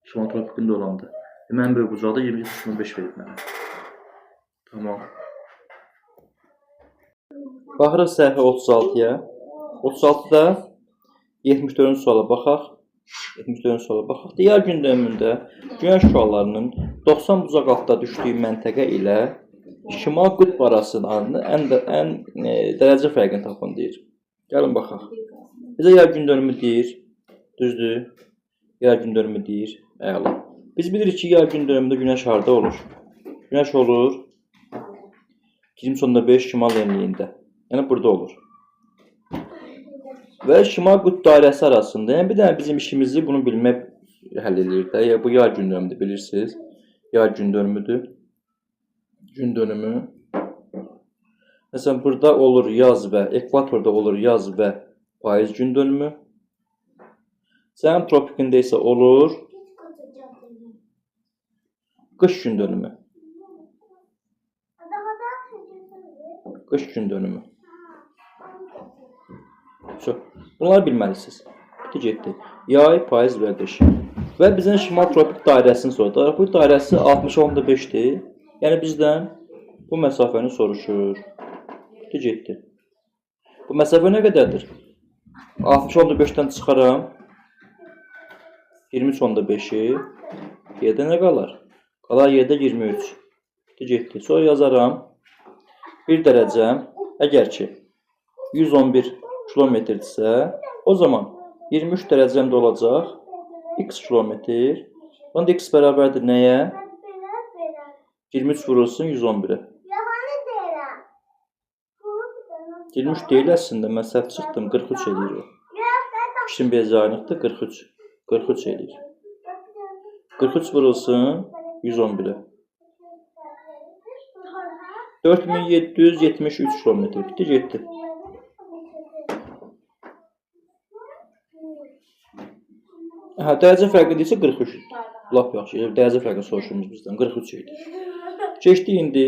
Şimal tropikində olanda. Ən böyük bucaqda 27.5 verib mənə. Tamam. Baxırıq səhifə 36-ya. 36-da 74-cü suala baxaq. 74-cü suala baxaq. Diğer gün dövründə günəş şüalarının 90 bucaq altda düşdüyü məntəqə ilə şimal qütb arasında ən dərəcə fərqini tapın deyir. Gəlin baxaq. Bizə yer gün dönümü deyir. Düzdür? Yer gün dönümü deyir. Əla. Biz bilirik ki, yer gün dönümündə günəş harda olur? Günəş olur 20.5 şimal enliyində. Yəni burada olur. Və şimal qütb dairəsi arasında, yəni bir dənə bizim işimizi bunu bilmək həll edir də. Yəni bu yay gün dönümüdür, bilirsiniz. Yay gün dönümüdür. Gün dönümü. Məsələn, burada olur yaz və ekvatorda olur yaz və payız gün dönümü. Sənin tropikində isə olur qış gün dönümü. Qış gün dönümü. Bunları bilməlisiniz. Bitti getdi. Yay, payız və qış. Və bizdən şimal tropik dairəsini sordu. Bu dairəsi 60.5-dir. Yəni bizdən bu məsafəni soruşur. Bitti getdi. Bu məsafə nə qədərdir? 60.5-dən çıxaram. 23.5-i. Yerdə nə qalar? Qalar yerdə 23. Bitti getdi. Sonra yazaram. 1 dərəcəm. Əgər ki 111 kilometrdirsə, o zaman 23 dərəcəmdə olacaq x kilometr. Onda x bərabərdir nəyə? 23 vurulsun 111-ə. 23 deyil əslində, mən səhv çıxdım, 43 eləyir o. İkisinin bezayınlıqdır, 43. 43 eləyir. 43 vurulsun 111-ə. 4773 kilometr. Bitti, getdi. Dərəcə fərqi deyilsə 43. Lap yaxşı. Dərəcə fərqi soruşurmuş bizdən. 43 idi. Keçdi indi.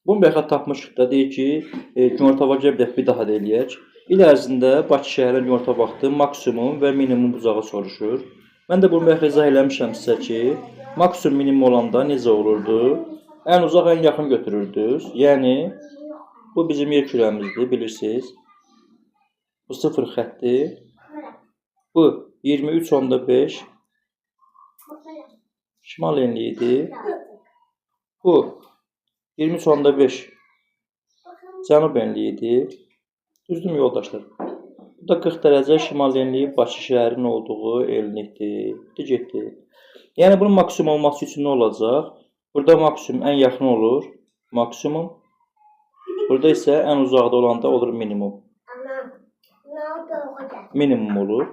Bunu bəlkə tapmışıq da. Deyir ki, günorta vaxtı bir daha da eləyək. İl ərzində Bakı şəhərinin günorta vaxtı maksimum və minimum bucağı soruşur. Mən də bunu bəlkə izah eləmişəm sizə ki, maksimum minimum olanda necə olurdu? Ən uzaq, ən yaxın götürürdünüz. Yəni, Bu bizim yer kürəmizdir, bilirsiniz. Bu 0 xətti. Bu 23.5 şimal enliyidir. Bu 23.5 cənub enliyidir. Düzdürmü yoldaşlar? Bu da 40 dərəcə şimal enliyi Bakı şəhərinin olduğu enlikdir. Getdi. Yəni bunun maksimum olması üçün nə olacaq? Burada maksimum ən yaxın olur. Maksimum. Burada isə ən uzaqda olanda olur minimum. Minimum olur.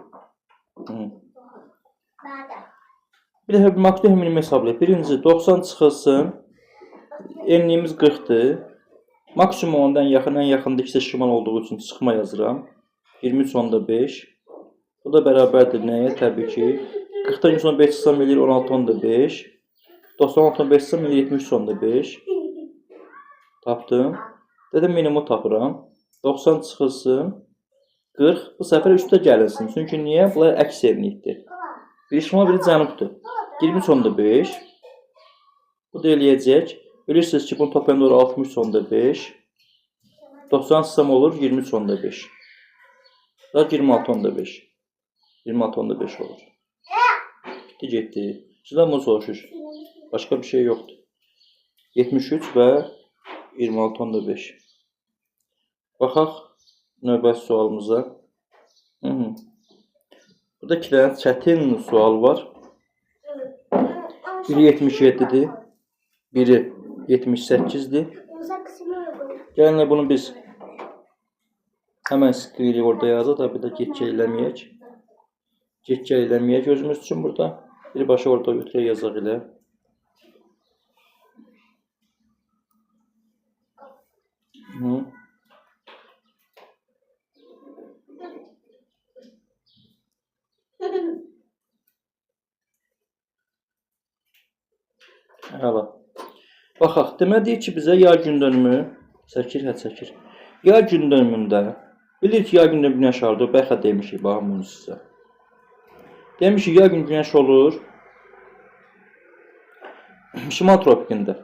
Bir dəfə bir maksimum minimum hesablayaq. Birinci 90 çıxılsın. Enliyimiz 40'dır. Maksimum ondan yaxın, ən yaxında isə şimal olduğu üçün çıxma yazıram. 23.5. Bu da bərabərdir nəyə? Təbii ki 40'dan 23.5 çıxsam eləyir 16.5. 96.5 çıxsam eləyir 73.5. Tapdım. Dedim minimumu tapıram. 90 çıxılsın. 40. Bu səfər üstə gəlinsin. Çünki niyə? Bunlar əks enlikdir. Biri şimal, biri cənubdur. 23.5. Bu da eləyəcək. Bilirsiniz ki, bunun toplayanda olur 63.5. 90 çıxsam olur 23.5. Da 26.5. 26.5 olur. Bitti, getdi. Sizdən bunu soruşur. Başqa bir şey yoxdur. 73 və 26.5. Baxaq növbəti sualımıza. Burada 2 dənə çətin sual var. Biri 77'dir. Biri 78'dir. Gəlin bunu biz həmən skrili orada yazaq da bir də getcə eləməyək. Getcə eləməyək özümüz üçün burada. Birbaşa orada götürə yazaq elə. Hələ. Baxaq, deməliyik ki, bizə yay gündönümü çəkir. Yay gündönümündə bilir ki, yay gündönümü günəş hardır. Bəlkə demişik, baxın bunu sizə. Demişik, yay gün günəş olur şimal tropikində.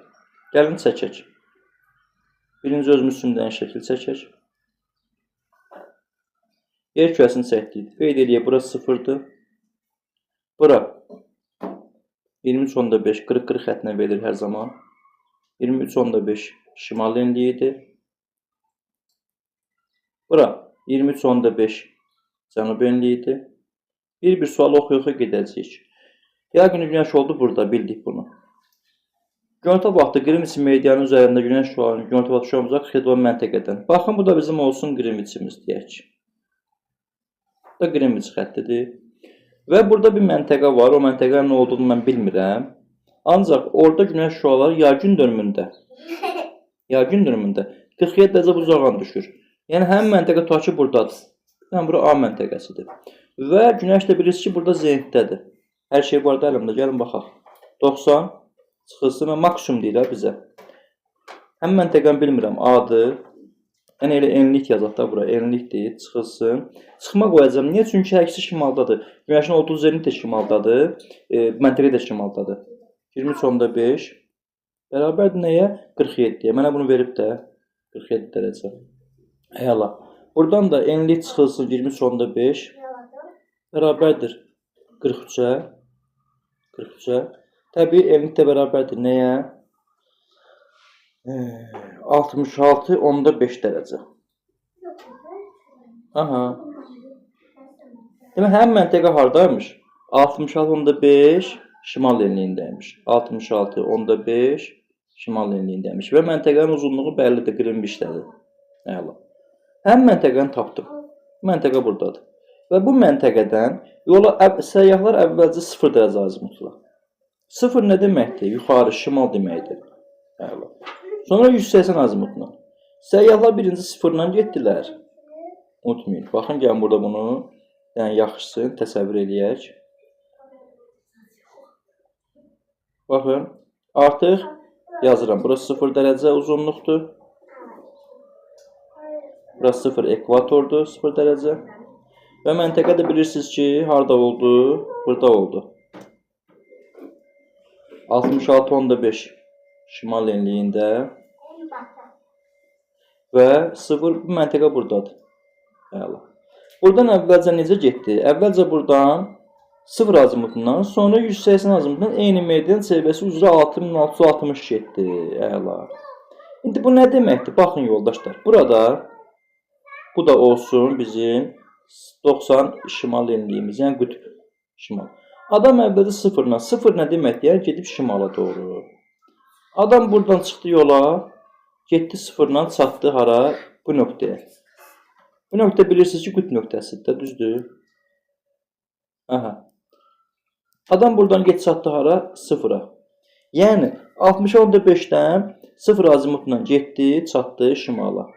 Gəlin çəkək. Birinci özümüz üçün dənə şəkil çəkək. Yer kürəsini çəkdik. Qeyd eləyək, burası 0'dır. Bura 23.5 40-40 xəttinə verilir hər zaman. 23.5 şimal enliyidir. Bura 23.5 cənub enliyidir. Bir sual oxuyuq gedəcəyik. Yay günü günəş oldu burada, bildik bunu. Günorta vaxtı Greenwich medianın üzərində günəş şüalarının günorta vaxtı şüalarımıza 47 olan məntəqədən. Baxın, bu da bizim olsun Greenwich'imiz deyək. Bu da Greenwich xəttidir. Və burada bir məntəqə var. O məntəqənin nə olduğunu mən bilmirəm. Ancaq orada günəş şüaları yay gün dönümündə 47 dərəcə uzaqdan düşür. Yəni həmin məntəqə ta ki buradadır. Yəni bura A məntəqəsidir. Və günəş də bilirsiniz ki, burada zenitdədir. Hər şey bu arada əlimdə. Gəlin baxaq. 90 çıxılsın və maksimum deyirlər bizə. Həmin məntəqəni bilmirəm. A'dır. Yəni elə enlik yazaq da bura. Enlikdir. Çıxılsın. Çıxma qoyacağım. Niyə? Çünki hər ikisi şimaldadır. Günəşin olduğu zenit də şimaldadır. Məntəqə də şimaldadır. 23.5 bərabərdir nəyə? 47'yə. Mənə bunu verib də 47 dərəcə. Əla. Buradan da enlik çıxılsın 23.5 bərabərdir 43'ə. Təbii enlik də bərabərdir nəyə? 66.5 dərəcə. Aha. Demək, həmin məntəqə haradaymış? 66.5 şimal enliyindəymiş. 66.5 şimal enliyindəymiş. Və məntəqənin uzunluğu bəllidir, Greenwich'dədir. Əla. Həmin məntəqəni tapdım. Məntəqə buradadır. Və bu məntəqədən yola səyyahlar əvvəlcə 0 dərəcə azimutla. 0 nə deməkdir? Yuxarı, şimal deməkdir. Əla. Sonra 180 azimutla. Səyyahlar birinci 0'dan getdilər. Unutmayın. Baxın, gəlin burada bunu yaxşısın, təsəvvür eləyək. Baxın, artıq yazıram. Burası 0 dərəcə uzunluqdur. Burası 0 ekvatordur, 0 dərəcə. Və məntəqə də bilirsiniz ki, harada oldu? Burada oldu. 66.5 şimal enliyində. və 0 bu məntəqə buradadır. Əla. Buradan əvvəlcə necə getdi? Əvvəlcə buradan 0 azimutundan, sonra 180 azimutundan eyni meridian çevrəsi üzrə 6660 getdi. Əla. İndi bu nə deməkdir? Baxın yoldaşlar. Burada bu da olsun bizim 90 şimal enliyimiz, yəni qütb şimal. Adam əvvəlcə 0-dan, 0 nə deməkdir? Yəni gedib şimala doğru. Adam buradan çıxdı yola, getdi 0-dan çatdı hara? Bu nöqtəyə. Bu nöqtə bilirsiniz ki, qütb nöqtəsidir, düzdür? Aha. Adam buradan get çatdı hara? 0-a. Yəni 60-5-dən 0 azimutla getdi, çatdı şimala.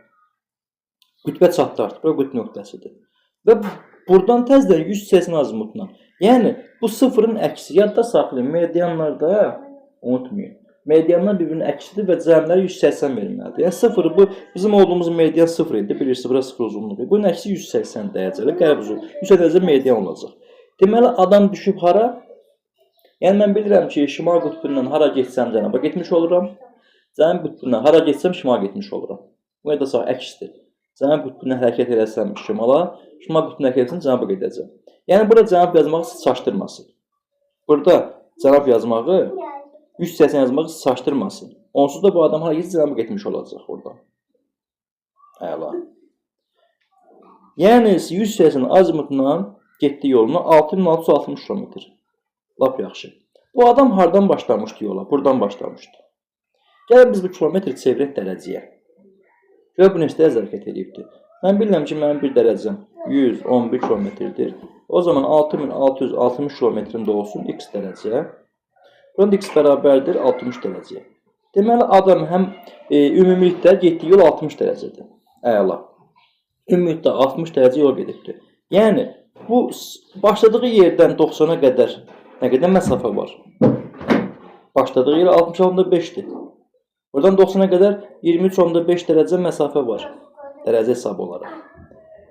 Qütbə çatdı artıq, bu qütb nöqtəsidir. Və buradan təzədən 180 azimutla. Yəni bu 0-ın əksi. Yadda saxlayın, meridianlarda unutmayın. Meridianlar bir-birinin əksidir və cəmləri 180 verilməlidir. Yəni 0 bu bizim olduğumuz meridian 0 idi. Bilirsiniz, bura 0 uzunluğu. Bunun əksi 180 dərəcəli, qərb uzunluğu. 180 dərəcə meridian olacaq. Deməli adam düşüb hara? Yəni mən bilirəm ki, şimal qütbündən hara getsəm cənuba getmiş oluram. Cənub qütbündən hara getsəm şimala getmiş oluram. Bu da sağ əksdir. Cənub qütbündən hərəkət eləsəm şimala, şimal qütbündən hərəkət etsəm cənuba gedəcəm. Yəni burada cənub yazmağı siz çaşdırmasın. Burada cənub yazmağı 180 yazmağı siz çaşdırmasın. Onsuz da bu adam hara getsə cənuba getmiş olacaq oradan. Əla. Yəni 180 azimutla getdi yoluna 6660 km. Lap yaxşı. Bu adam hardan başlamışdı yola? Buradan başlamışdı. Gəlin biz bu kilometri çevirək dərəcəyə. Görə bu neçə dərəcə hərəkət edibdir? Mən bilirəm ki, mənim bir dərəcəm 111 kilometrdir. O zaman 6660 kilometrimdə olsun x dərəcə. Burada x bərabərdir 60 dərəcəyə. Deməli, adam həm ümumilikdə getdiyi yol 60 dərəcədir. Əla. Ümumilikdə 60 dərəcə yol gedibdir. Yəni, bu başladığı yerdən 90-a qədər nə qədər məsafə var? Başladığı yer 66.5-dir. Buradan 90-a qədər 23.5 dərəcə məsafə var. Dərəcə hesabı olaraq.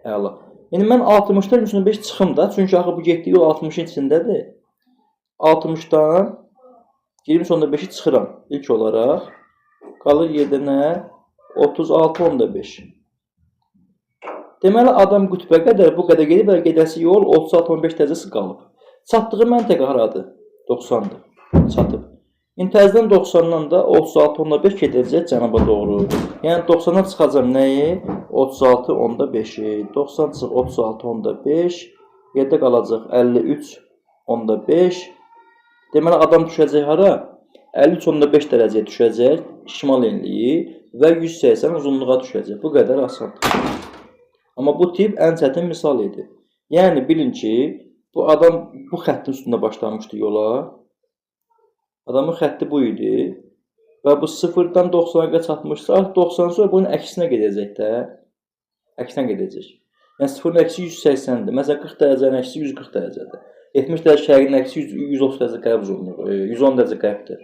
Əla. Yəni mən 60-dan 23.5 çıxım da. Çünki axı bu getdiyi yol 60-ın içindədir. 60-dan 23.5-i çıxıram ilk olaraq. Qalır yerdə nə? 36.5. Deməli adam qütbə qədər bu qədər gedib və gedəsi yol 36.5 dərəcəsi qalıb. Çatdığı məntəqə haradır? 90-dır. Çatıb. İndi təzədən 90-dan da 36.5 gedəcək cənuba doğru. Yəni 90-dan çıxacam nəyi? 36.5-i. 90 çıx 36.5. Yerdə qalacaq 53.5. Deməli adam düşəcək hara? 53.5 dərəcəyə düşəcək. Şimal enliyi və 180 uzunluğa düşəcək. Bu qədər asandır. Amma bu tip ən çətin misal idi. Yəni bilin ki, bu adam bu xəttin üstündə başlamışdı yola. Adamın xətti bu idi və bu 0-dan 90-a çatmışsa, 90 sonra bunun əksinə gedəcək də. Əksinə gedəcək. Yəni 0-ın əksi 180-dir. Məsələn, 40 dərəcənin əksi 140 dərəcədir. 70 dərəcə şərqin əksi 130 dərəcə qərb uzunluğu, 110 dərəcə qərbdir.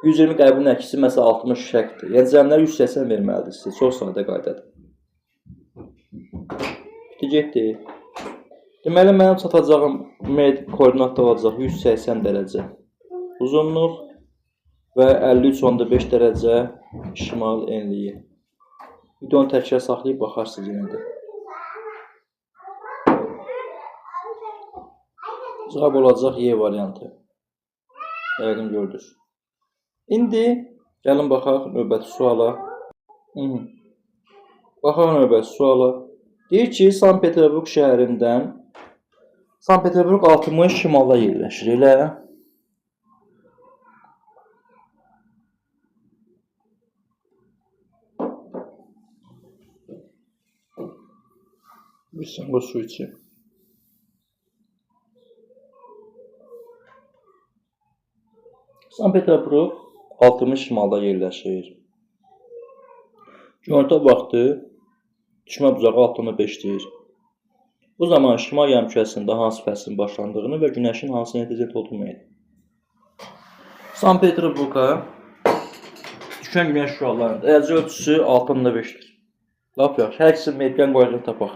120 qərbin əksi məsələn 60 şərqdir. Yəni cəmlər 180 verməlidir sizə. Çox sadə qaydadır. Bitti, getdi. Deməli, mənim çatacağım koordinatda olacaq 180 dərəcə uzunluq və 53.5 dərəcə şimal enliyi. Videonu təkrar saxlayıb baxarsınız yenə də. Cavab olacaq Y variantı. Yəqin gördünüz. İndi gəlin baxaq növbəti suala. Baxaq növbəti suala. Deyir ki, Sankt-Peterburq şəhərindən Sankt-Peterburq 60 şimalda yerləşir. Elə. Bilsin bu su içi. Sankt-Peterburq 60 şimalda yerləşir. Günorta vaxtı düşmə bucağı 6.5-dir. Bu zaman şimal yarımkürəsində hansı fəslin başlandığını və günəşin hansı nəticədə olduğunu müəyyən edin. Sankt-Peterburqa düşən günəş şüalarının dərəcə ölçüsü 6.5-dir. Lap yaxşı. Hər ikisi meridian qoyacaq tapaq.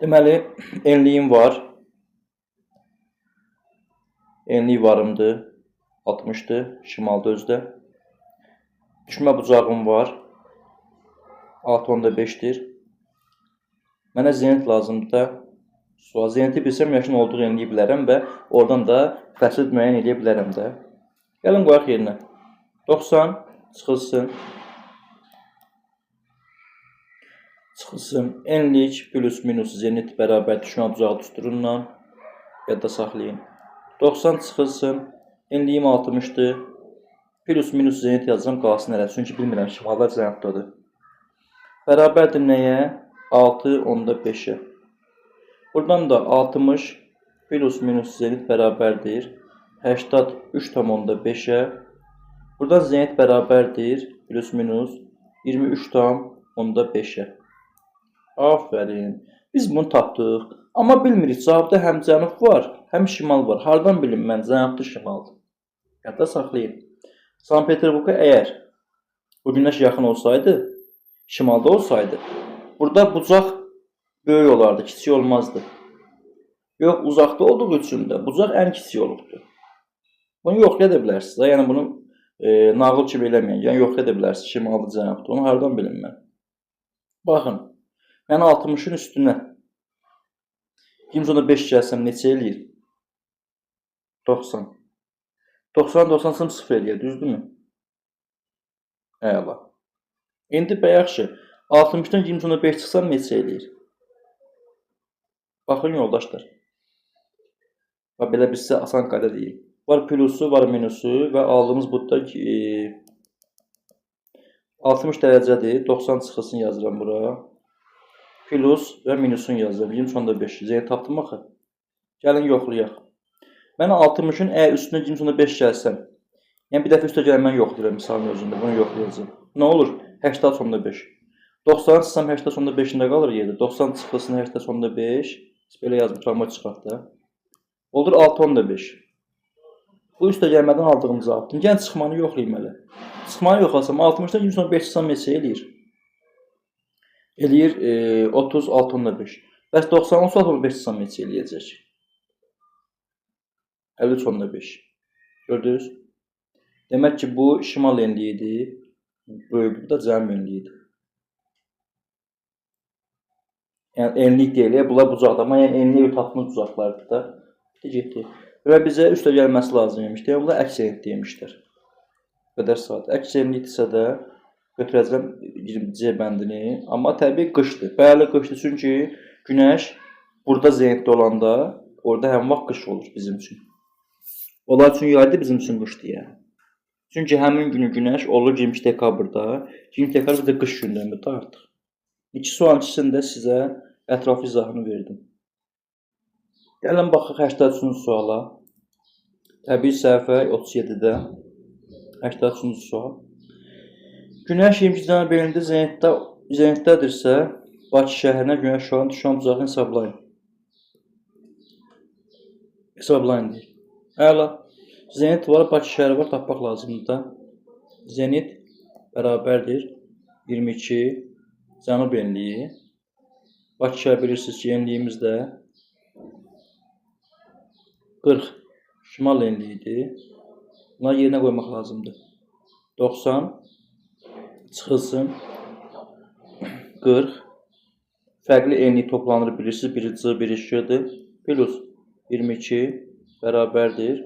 Deməli, enliyim var. Enlik varımdır. 60'dır. Şimalda özdə. Düşmə bucağım var. 6.5'dir. Mənə zenit lazımdır da. Sual zeniti bilsəm yaşın olduğu eləyə bilərəm və oradan da fəsil müəyyən edə bilərəm də. Gəlin qoyaq yerinə. 90 çıxılsın. Çıxılsın. Enlik plus minus zenit bərabər düşmən uzağı tutturunla. Yadda saxlayın. 90 çıxılsın. Enliyim 60'dır. Plus minus zenit yazacağım qalsın elə. Çünki bilmirəm şimallar cənubdadır. Bərabərdir nəyə? 6/5'ə. Buradan da 60 plus minus zenit bərabərdir 83/5'ə. Buradan zenit bərabərdir plus minus 23/5'ə. Aferin. Biz bunu tapdıq. Amma bilmirik, cavabda həm cənub var, həm şimal var. Hardan bilim mən cənubdur, şimaldır? Yadda saxlayın. Sankt-Peterburqa əgər bu günəş yaxın olsaydı, şimalda olsaydı, burada bucaq böyük olardı, kiçik olmazdı. Yox, uzaqda olduğu üçün də bucaq ən kiçik olubdur. Bunu yoxlaya da bilərsiniz. Yəni bunu nağıl kimi eləməyin. Yəni yoxlaya da bilərsiniz, şimalda cənubdur. Onu hardan bilim mən? Baxın, mən 60'ın üstünə 25 gəlsəm neçə eləyir? 90. 90-90 0 eləyir, düzdürmü? Əla. İndi yaxşı, 60'dan 25 çıxsam neçə eləyir? Baxın yoldaşlar. Belə bir sizə asan qayda deyim. Var plusu, var minusu və aldığımız budda 60 dərəcədir. 90 çıxılsın yazıram bura. Plus və minusun yazıram. 20/5. Zenit tapdım axı. Gəlin yoxlayaq. Mən 60'ın üstünə 20/5 gəlsəm, yəni bir dəfə üstə gəlməni yoxlayıram misalın özündə. Bunu yoxlayacağım. Nə olur? 80/5. 90 çıxsam 80/5'ində qalır yerdə. 90 çıxılsın 80/5. Belə yazmışam, o çıxart da. Olur 6/5. Bu üstə gəlmədən aldığım cavabdır. Gəlin çıxmanı yoxlayayım hələ. Çıxmanı yoxlasam 60'dan 20/5 çıxsam neçə eləyir? Eləyir 36/5. Bəs 90 36/5 çıxsam neçə eləyəcək? 53/5. Gördünüz? Demək ki, bu şimal enliyidir. Böyüklük də cənub enliyidir. Yəni enlik deyil, bunlar bucaqda. Amma yəni enliyi tapdığımız bucaqlardır da. Getdi. Və bizə üstə gəlməsi lazım demişdir. Yəni bunlar əks enlik demişlər. Bu qədər saat. Əks enlikdirsə də götürəcəm C bəndini. Amma təbii qışdır. Bəli qışdır. Çünki günəş burada zenitdə olanda orada həm vaxt qış olur bizim üçün. Onlar üçün yaydır, bizim üçün qışdır yəni. Çünki həmin günü günəş olur 22 dekabrda. 20 dekabr da qış gündəmdir də artıq. İki sualın ikisində sizə ətraflı izahını verdim. Gəlin baxaq 83-cü suala. Təbii səhifə 37-də 83-cü sual. Günəş 22 cənub belində zenitdədirsə, Bakı şəhərinə günəş şüalarının düşən bucağını hesablayın. Hesablayın deyil. Əla. Zenit var, Bakı şəhəri var, tapmaq lazımdır da. Zenit bərabərdir 22 cənub enliyi. Bakı şəhəri bilirsiniz ki, enliyimiz də 40 şimal enliyidir. Bunları yerinə qoymaq lazımdır. 90 çıxılsın 40 fərqli enlik toplanır bilirsiniz. Biri C, biri Ş-dır. Plus 22 bərabərdir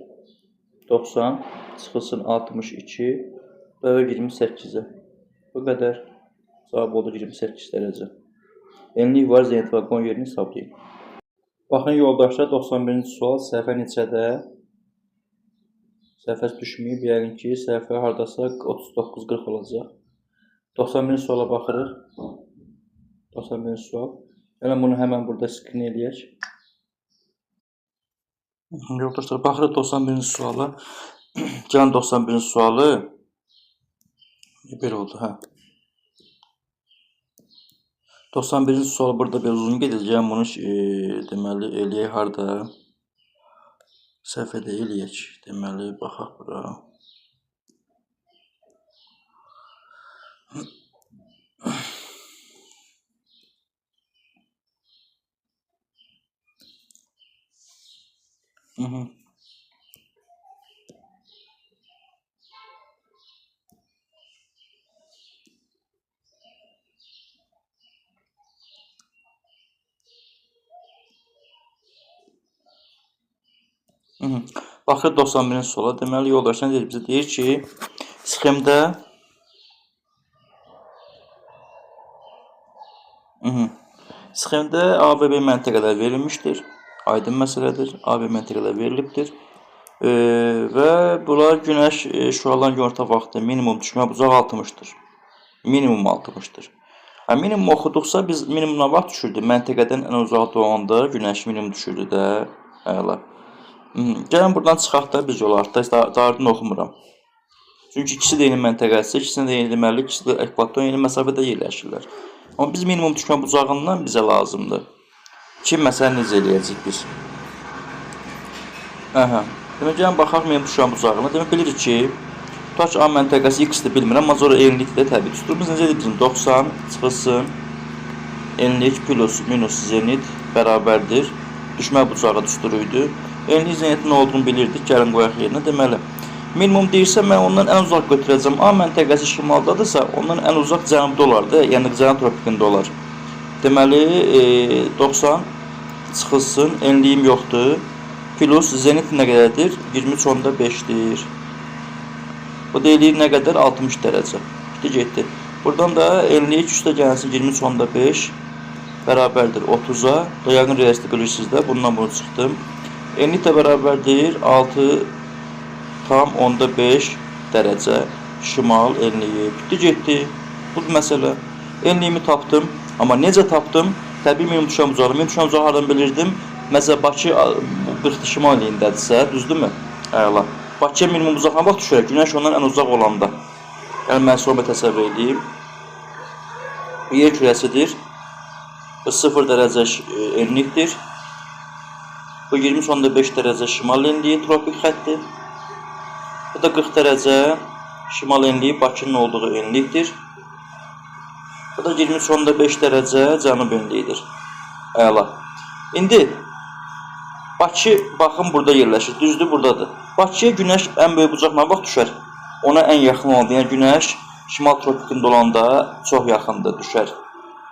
90 çıxılsın 62 və 28'ə. Bu qədər. Cavab oldu 28 dərəcə. Enlik var, zenit var. Qoyun yerini hesablayın. Baxın yoldaşlar, 91-ci sual səhifə neçədə? Səhifəsi düşməyib. Yəqin ki, səhifə hardasa 39-40 olacaq. 91-ci suala baxırıq. 91-ci sual. Gəlin bunu həmən burada screen eləyək. Yoldaşlar, baxırıq 91-ci suala. Gəlin 91-ci sualı. Belə oldu, hə. 91-ci sual burada biraz uzun gedir. Yəni bunu deməli eləyək harda? Səhifədə eləyək. Deməli baxaq bura. Baxır 91-ci sola. Deməli, yoldaşlar bizə deyir ki, sxemdə sxemdə ABB məntəqələr verilmişdir. Aydın məsələdir. ABB məntəqələr verilibdir. Və bunlar günəş şüalarının günorta vaxtı minimum düşmə bucağı 60-dır. Minimum 60-dır. Minimum oxuduqsa biz minimumuna vaxt düşürdü. Məntəqədən ən uzaqda olanda günəş minimum düşürdü də. Əla. Gəlin buradan çıxaq da biz yol artıq. Dardını oxumuram. Çünki ikisi də eyni məntəqəsi, ikisinin də eyni deməli, ikisi də ekvator eyni məsafədə yerləşirlər. Amma biz minimum düşmə bucağından bizə lazımdır. Ki, məsələn, necə eləyəcək biz? Demək, gəlin baxaq minimum düşmə bucağına. Demək, bilirik ki, tutaq ki, A məntəqəsi X-dir bilmirəm, amma sonra enlikdə təbii tutur. Biz necə edir? 90 çıxılsın, enlik plus minus zenit bərabərdir. Düşmə bucağı düsturuydu. Enlik zenitin nə olduğunu bilirdik, gəlin qoyaq yerinə. Deməli, minimum deyirsə, mən ondan ən uzaq götürəcəm. A məntəqəsi şimaldadırsa, ondan ən uzaq cənubda olardı, yəni cənub tropikində olar. Deməli, 90 çıxılsın, enliyim yoxdur. Plus zenit nə qədərdir? 23.5-dir. Bu deyilir nə qədər? 60 dərəcə. Getdi. Buradan da enlik üstə gəlsin 23.5 bərabərdir 30-a. Yəqin realistik bilirsiniz də, bundan bunu çıxdım. Enlik də bərabərdir 6,5 dərəcə şimal enliyi. Getdi. Bu məsələ. Enliyimi tapdım. Amma necə tapdım? Təbii minimum düşən bucağı. Minimum düşən bucağı haradan bilirdim? Məsələn, Bakı 40 şimal eləyindədirsə, düzdürmü? Əla. Bakıya minimum bucaqdan vaxt düşürək, günəş ondan ən uzaq olanda. Yəni, mən sonra təsəvvür edeyim. Bu yer kürəsidir. Bu 0 dərəcə enlikdir. Bu 20.5 dərəcə şimal enliyi, tropik xəttdir. Bu da 40 dərəcə şimal enliyi, Bakının olduğu enlikdir. Bu da 23.5 dərəcə cənub enliyidir. Əla. İndi, Bakı, baxın, burada yerləşir, düzdür, buradadır. Bakıya günəş ən böyük bucaqla vaxt düşər. Ona ən yaxın olanda, yəni günəş şimal tropikində olanda çox yaxındır, düşər.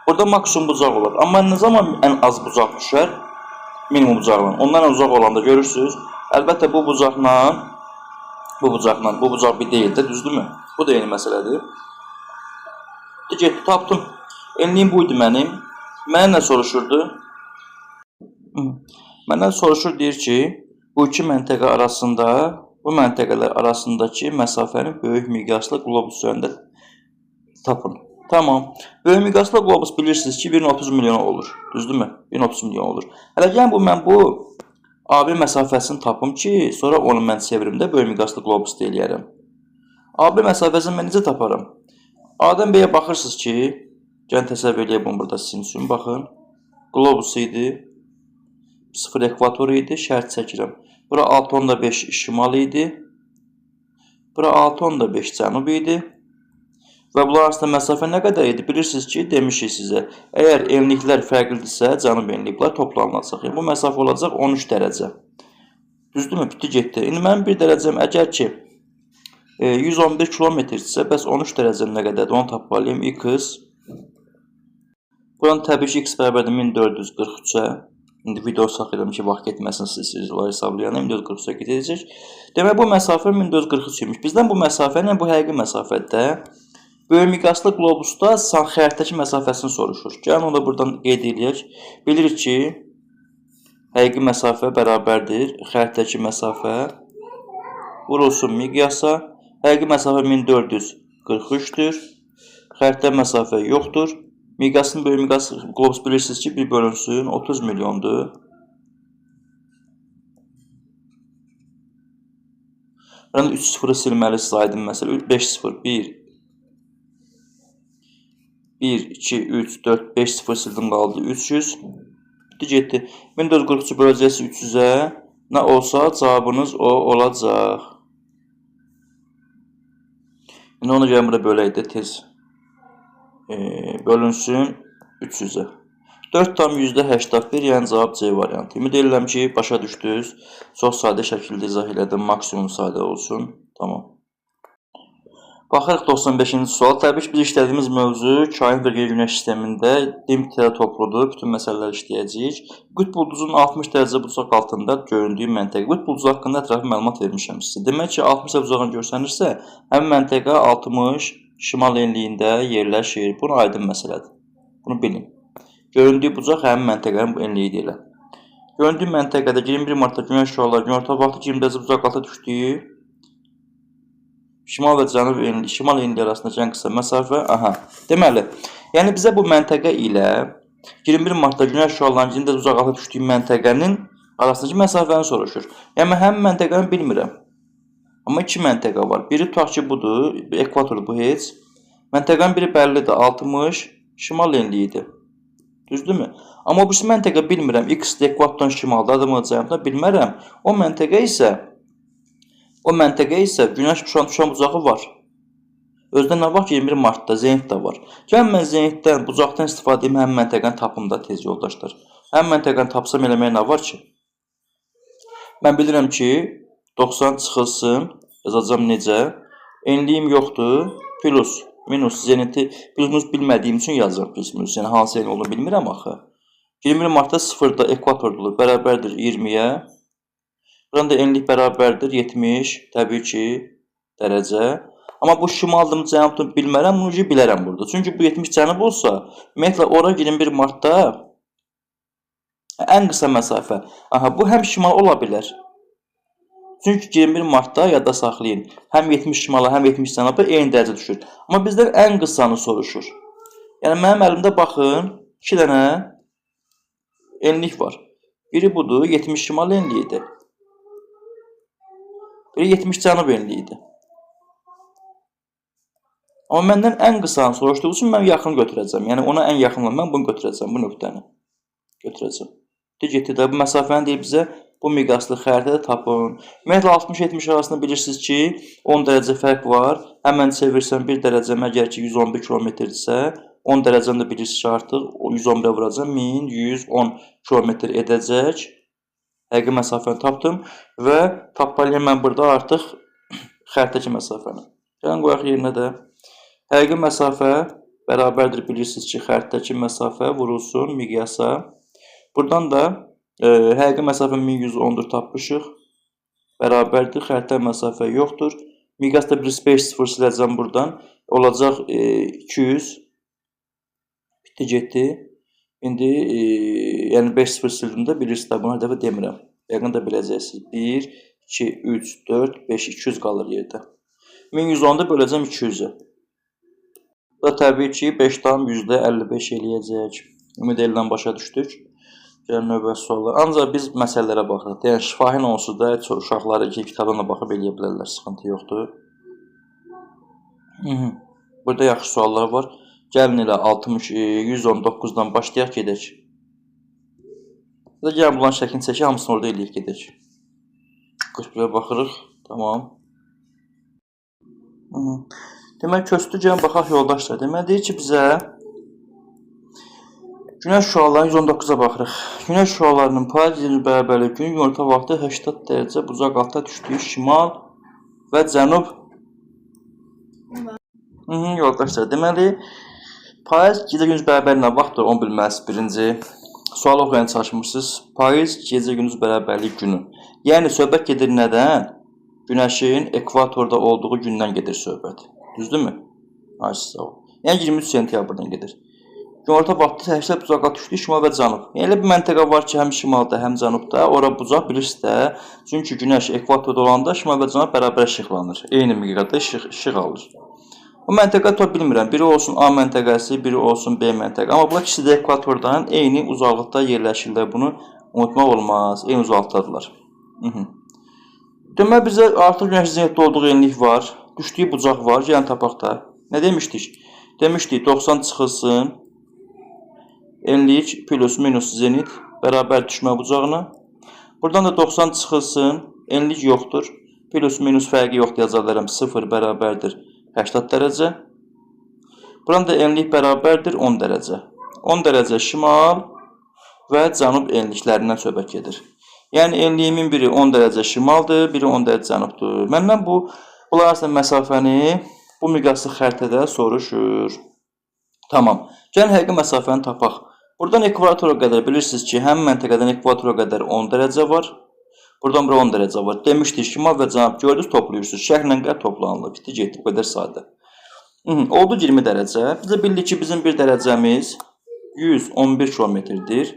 Burada maksimum bucaq olur. Amma nə zaman ən az bucaq düşər? Minimum bucaqla. Ondan ən uzaq olanda görürsünüz. Əlbəttə, bu bucaq bir deyildir, düzdürmü? Bu da eyni məsələdir. Getdi, tapdım. Enliyim buydu mənim. Mənə nə soruşurdu? Məndən soruşur, deyir ki, bu iki məntəqə arasında, bu məntəqələr arasındakı məsafənin böyük miqyaslı qlobus üzərində tapın. Tamam. Böyük miqyaslı qlobus bilirsiniz ki, 1.30 milyon olur. Düzdürmü? 1.30 milyon olur. Hələ gəlin mən bu AB məsafəsini tapım ki, sonra onu mən çevirimdə böyük miqyaslı qlobus deyiləyərəm. AB məsafəsini mən necə taparım? A'dan B'yə baxırsınız ki, gəlin təsəvvür eləyək bunu burada sizin üçün, baxın. Qlobus idi. 0 ekvator idi, şərt çəkirəm. Bura 6.5 şimal idi. Bura 6.5 cənub idi. Və bunlar arasında məsafə nə qədər idi? Bilirsiniz ki, demişik sizə. Əgər enliklər fərqlidirsə, cənub enliklər toplanılacaq. Yəni, bu məsafə olacaq 13 dərəcə. Düzdürmü? Bitti, getdi. İndi mənim bir dərəcəm əgər ki, 111 kilometrdirsə, bəs 13 dərəcəm nə qədərdir? Onu tapmalıyım. X. Buranın təbii ki, X bərabərdir 1443-ə. İndi video saxlayalım ki, vaxt getməsin, siz onları hesablayana 1443-ə gedəcək. Demək, bu məsafə 1443-üymüş. Bizdən bu məsafə ilə bu həqiqi məsafədə böyük miqyaslı qlobusda xəritdəki məsafəsini soruşur. Gəlin, onu da buradan qeyd edək. Bilirik ki, həqiqi məsafə bərabərdir xəritdəki məsafə vurulsun miqyasa. Həqiqi məsafə 1443-dür. Xəritdə məsafə yoxdur. Miqyasının böyük miqyaslı qlobus bilirsiniz ki, 1 bölünsün 30 milyondur. Buranın 3 sıfırı silməlisiniz, aydın məsələ. 5 sıfır, 1, 2, 3, 4, 5 sıfır sildim, qaldı 300. Getdi. 1443 böləcəsi 300-ə nə olsa cavabınız o olacaq. İndi ona görə burada bölək də tez. Bölünsün 300-ə. 4,81, yəni cavab C variantı. Ümid edirəm ki, başa düşdünüz. Çox sadə şəkildə izah elədim, maksimum sadə olsun. Tamam. Baxırıq 95-ci sual. Təbii ki, biz işlədiyimiz mövzu kain və qeyri-günəş sistemində dim-tira topludur. Bütün məsələləri işləyəcəyik. Qütb ulduzunun 60 dərəcə bucaq altında göründüyü məntəqə. Qütb ulduzu haqqında ətraflı məlumat vermişəm sizə. Demək ki, 60 dərəcə bucağın görsənirsə, həmin məntəqə 60 şimal enliyində yerləşir. Bu aydın məsələdir. Bunu bilin. Göründüyü bucaq həmin məntəqənin bu enliyi deyilir. Göründüyü məntəqədə 21 martda günəş şüaları günorta vaxtı 20 dərəcə bucaq altında düşdüyü şimal və cənub enli, şimal enli arasındakı ən qısa məsafə, deməli, yəni bizə bu məntəqə ilə 21 martda günəş şüalarının 20 dərəcə uzaqlığa düşdüyü məntəqənin arasındakı məsafəni soruşur. Yəni, həmin məntəqəni bilmirəm. Amma iki məntəqə var. Biri tutaq ki, budur, ekvator bu heç. Məntəqənin biri bəllidir, 60 şimal enliyidir. Düzdürmü? Amma bu məntəqə bilmirəm, x ekvatordan şimaldadır mı, cənubda bilmərəm. O məntəqə isə günəş düşən bucağı var. Özdə nə var ki, 21 martda zenit də var. Gəlin mən zenitdən, bucaqdan istifadə edeyim həmin məntəqəni tapımda tez yoldaşlar. Həmin məntəqəni tapsam eləməyə nə var ki? Mən bilirəm ki, 90 çıxılsın, yazacam necə? Enliyim yoxdur, plus, minus, zeniti bilmədiyim üçün yazıram plus, minus. Yəni, hansı enli olduğunu bilmirəm axı. 21 martda 0-da ekvatordur, bərabərdir 20-yə. Buranın da enlik bərabərdir 70, təbii ki, dərəcə. Amma bu şimaldır, cənubdur bilmərəm, bunu bilərəm burada. Çünki bu 70 cənub olsa, ümumiyyətlə, ora 21 martda ən qısa məsafə. Bu həm şimal ola bilər. Çünki 21 martda yadda saxlayın. Həm 70 şimala, həm 70 cənuba eyni dərəcə düşür. Amma bizdən ən qısanı soruşur. Yəni, mənim əlimdə baxın, 2 dənə enlik var. Biri budur, 70 şimal enliyidir. Biri 70 cənub enliyidir. Amma məndən ən qısanı soruşduğu üçün mən yaxın götürəcəm. Yəni, ona ən yaxınla mən bunu götürəcəm, bu nöqtəni. Götürəcəm. Getdi də, bu məsafəni deyib bizə, bu miqyaslı xəritədə tapın. Ümumiyyətlə, 60-70 arasında bilirsiniz ki, 10 dərəcə fərq var. Həmən çevirsən 1 dərəcə, məgər ki, 111 kilometrdirsə, 10 dərəcəni də bilirsiniz ki, artıq 111-ə vuracam, 1110 kilometr edəcək. Həqiqi məsafəni tapdım və tapmalıyam mən burada artıq xəritəki məsafəni. Gəlin, qoyaq yerinə də. Həqiqi məsafə bərabərdir, bilirsiniz ki, xəritəki məsafə vurulsun miqyasa. Buradan da həqiqi məsafə 1110-dur tapmışıq. Bərabərdir, xəritə məsafə yoxdur. Miqyasda bir 5-0 siləcəm buradan. Olacaq 200. Bitdi, getdi. İndi, yəni 5-0 sildimdə bilirsiniz də, bunu hər dəfə demirəm. Yəqin də biləcəksiniz. 1, 2, 3, 4, 5, 200 qalır yerdə. 1110-da böləcəm 200-ə. Bu da təbii ki, 5,55 eləyəcək. Ümid edirəm başa düşdük. Gəlin növbəti suallar. Ancaq biz məsələlərə baxırıq. Yəni, şifahi onsuz da uşaqları ki, kitabdan da baxıb eləyə bilərlər, sıxıntı yoxdur. Burada yaxşı suallar var. Gəlin elə 119-dan başlayaq, gedək. Gəlin bulan şəklini çəkək, hamısını orada eləyək, gedək. 41-ə baxırıq, tamam. Demək, köstü gəlin, baxaq yoldaşlar. Demək, deyir ki, bizə günəş şüalarının 119-a baxırıq. Günəş şüalarının payız bərabərlik günü günorta vaxtı 80 dərəcə bucaq altda düşdüyü şimal və cənub. Yoldaşlar, deməli, payız gecə gündüz bərabərliyə vaxtdır, onu bilməlisiniz. Birinci, sual oxuyan çalışmışsınız. Payız gecə gündüz bərabərlik günü. Yəni, söhbət gedir nədən? Günəşin ekvatorda olduğu gündən gedir söhbət. Düzdürmü? Yəni, 23 sentyabrdan gedir. Günorta vaxtı 80 bucağa düşdü, şimal və cənub. Yəni, elə bir məntəqə var ki, həm şimalda, həm cənubda. Ora bucaq bilirsiniz də. Çünki günəş ekvatorda olanda şimal və cənub bərabər işıqlanır. Eyni miqdarda işıq alır. Bu məntəqə tuta bilmirəm. Biri olsun A məntəqəsi, biri olsun B məntəqə. Amma bunlar ikisi də ekvatordan eyni uzaqlıqda yerləşirlər. Bunu unutmaq olmaz. Eyni uzaqlıqdadırlar. Demək, bizə artıq günəşin zenitdə olduğu enlik var. Düşdüyü bucaq var. Yəni, tapaq da. Nə demişdik? Demişdik, 90 çıxılsın. Enlik plus minus zenit bərabər düşmə bucağına. Buradan da 90 çıxılsın. Enlik yoxdur. Plus minus fərqi yoxdur, yazarlarım. 0 bərabərdir 80 dərəcə. Buranın da enlik bərabərdir 10 dərəcə. 10 dərəcə şimal və cənub enliklərindən söhbət gedir. Yəni, enliyimin biri 10 dərəcə şimaldır, biri 10 dərəcə cənubdur. Məndən bunlar arasında məsafəni bu miqyaslı xəritədə soruşur. Tamam. Gəlin həqiqi məsafəni tapaq. Buradan ekvatora qədər bilirsiniz ki, həmin məntəqədən ekvatora qədər 10 dərəcə var. Buradan bura 10 dərəcə var. Demişdik, şimal və cənub gördünüz, toplayırsınız. Şərqlə qərb toplanılır. Bitdi, getdi. Bu qədər sadə. Oldu 20 dərəcə. Biz də bildik ki, bizim bir dərəcəmiz 111 kilometrdir.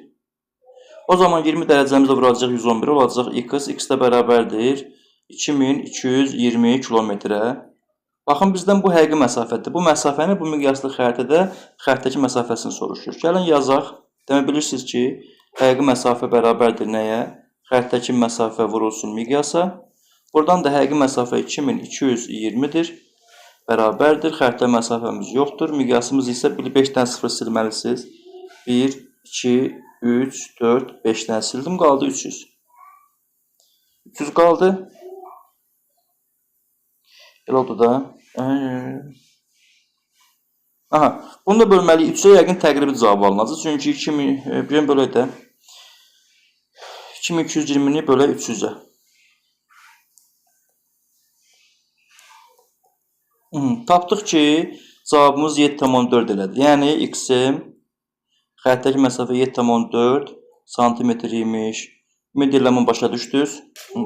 O zaman 20 dərəcəmizdə vuracaq 111 olacaq. X də bərabərdir 2220 kilometrə. Baxın, bizdən bu həqiqi məsafədir. Bu məsafəni bu miqyaslı xəritədə xəritədəki məsafəsini soruşur. Gəlin yazaq. Demək bilirsiniz ki, həqiqi məsafə bərabərdir nəyə? Xəritədəki məsafə vurulsun miqyasa. Buradan da həqiqi məsafə 2220-dir. Bərabərdir. Xəritə məsafəmiz yoxdur. Miqyasımız isə 5-dən 0 silməlisiniz. 1, 2, 3, 4, 5-dən sildim. Qaldı 300. 300 qaldı. Elə oldu da. Aha, bunu da bölməliyik. 3-ə yəqin təqribi cavab alınacaq. Çünki 2000 bölək də 2220-ni bölək 300-ə. Tapdıq ki, cavabımız 7,4 elədir. Yəni, x-im xəritədəki məsafə 7,4 santimetr imiş. Ümid edirəm başa düşdünüz.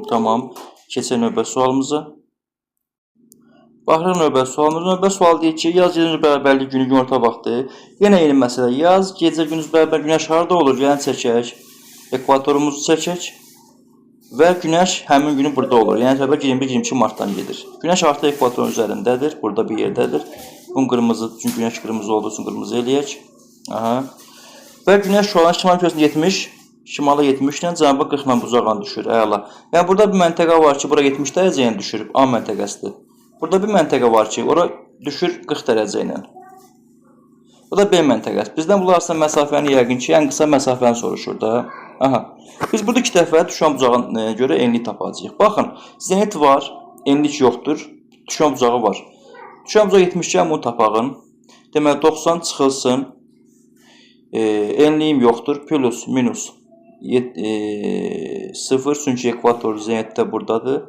Tamam. Keçək növbəti sualımıza. Baxırıq növbəti sualımız. Növbəti sual deyir ki, yaz gecə bərabərlik günü günorta vaxtı. Yenə eyni məsələ. Yaz gecə gündüz bərabər günəş harda olur? Yəni çəkək. Ekvatorumuzu çəkək. Və günəş həmin günü burada olur. Yəni təbii 21-22 martdan gedir. Günəş artıq ekvatorun üzərindədir. Burada bir yerdədir. Bunun qırmızı, çünki günəş qırmızı olduğu üçün qırmızı eləyək. Aha. Və günəş şu an şimal küresini 70, şimala 70 ilə cənuba 40 ilə bucaqla düşür. Əla. Yəni burada bir məntəqə var ki, bura 70 dərəcə ilə düşür. A məntəqəsidir. Burada bir məntəqə var ki, ora düşür 40 dərəcə ilə. Bu da B məntəqəsi. Bizdən bunlar arasında məsafəni yəqin ki, ən qısa məsafəni soruşur da. Aha. Biz burada 2 dəfə düşən bucağına görə enlik tapacağıq. Baxın, zenit var, enlik yoxdur. Düşən bucağı var. Düşən bucağı 70 bunu tapağın. Deməli 90 çıxılsın. Enliyim yoxdur. Plus, minus 0. Çünki ekvator zenitdə buradadır.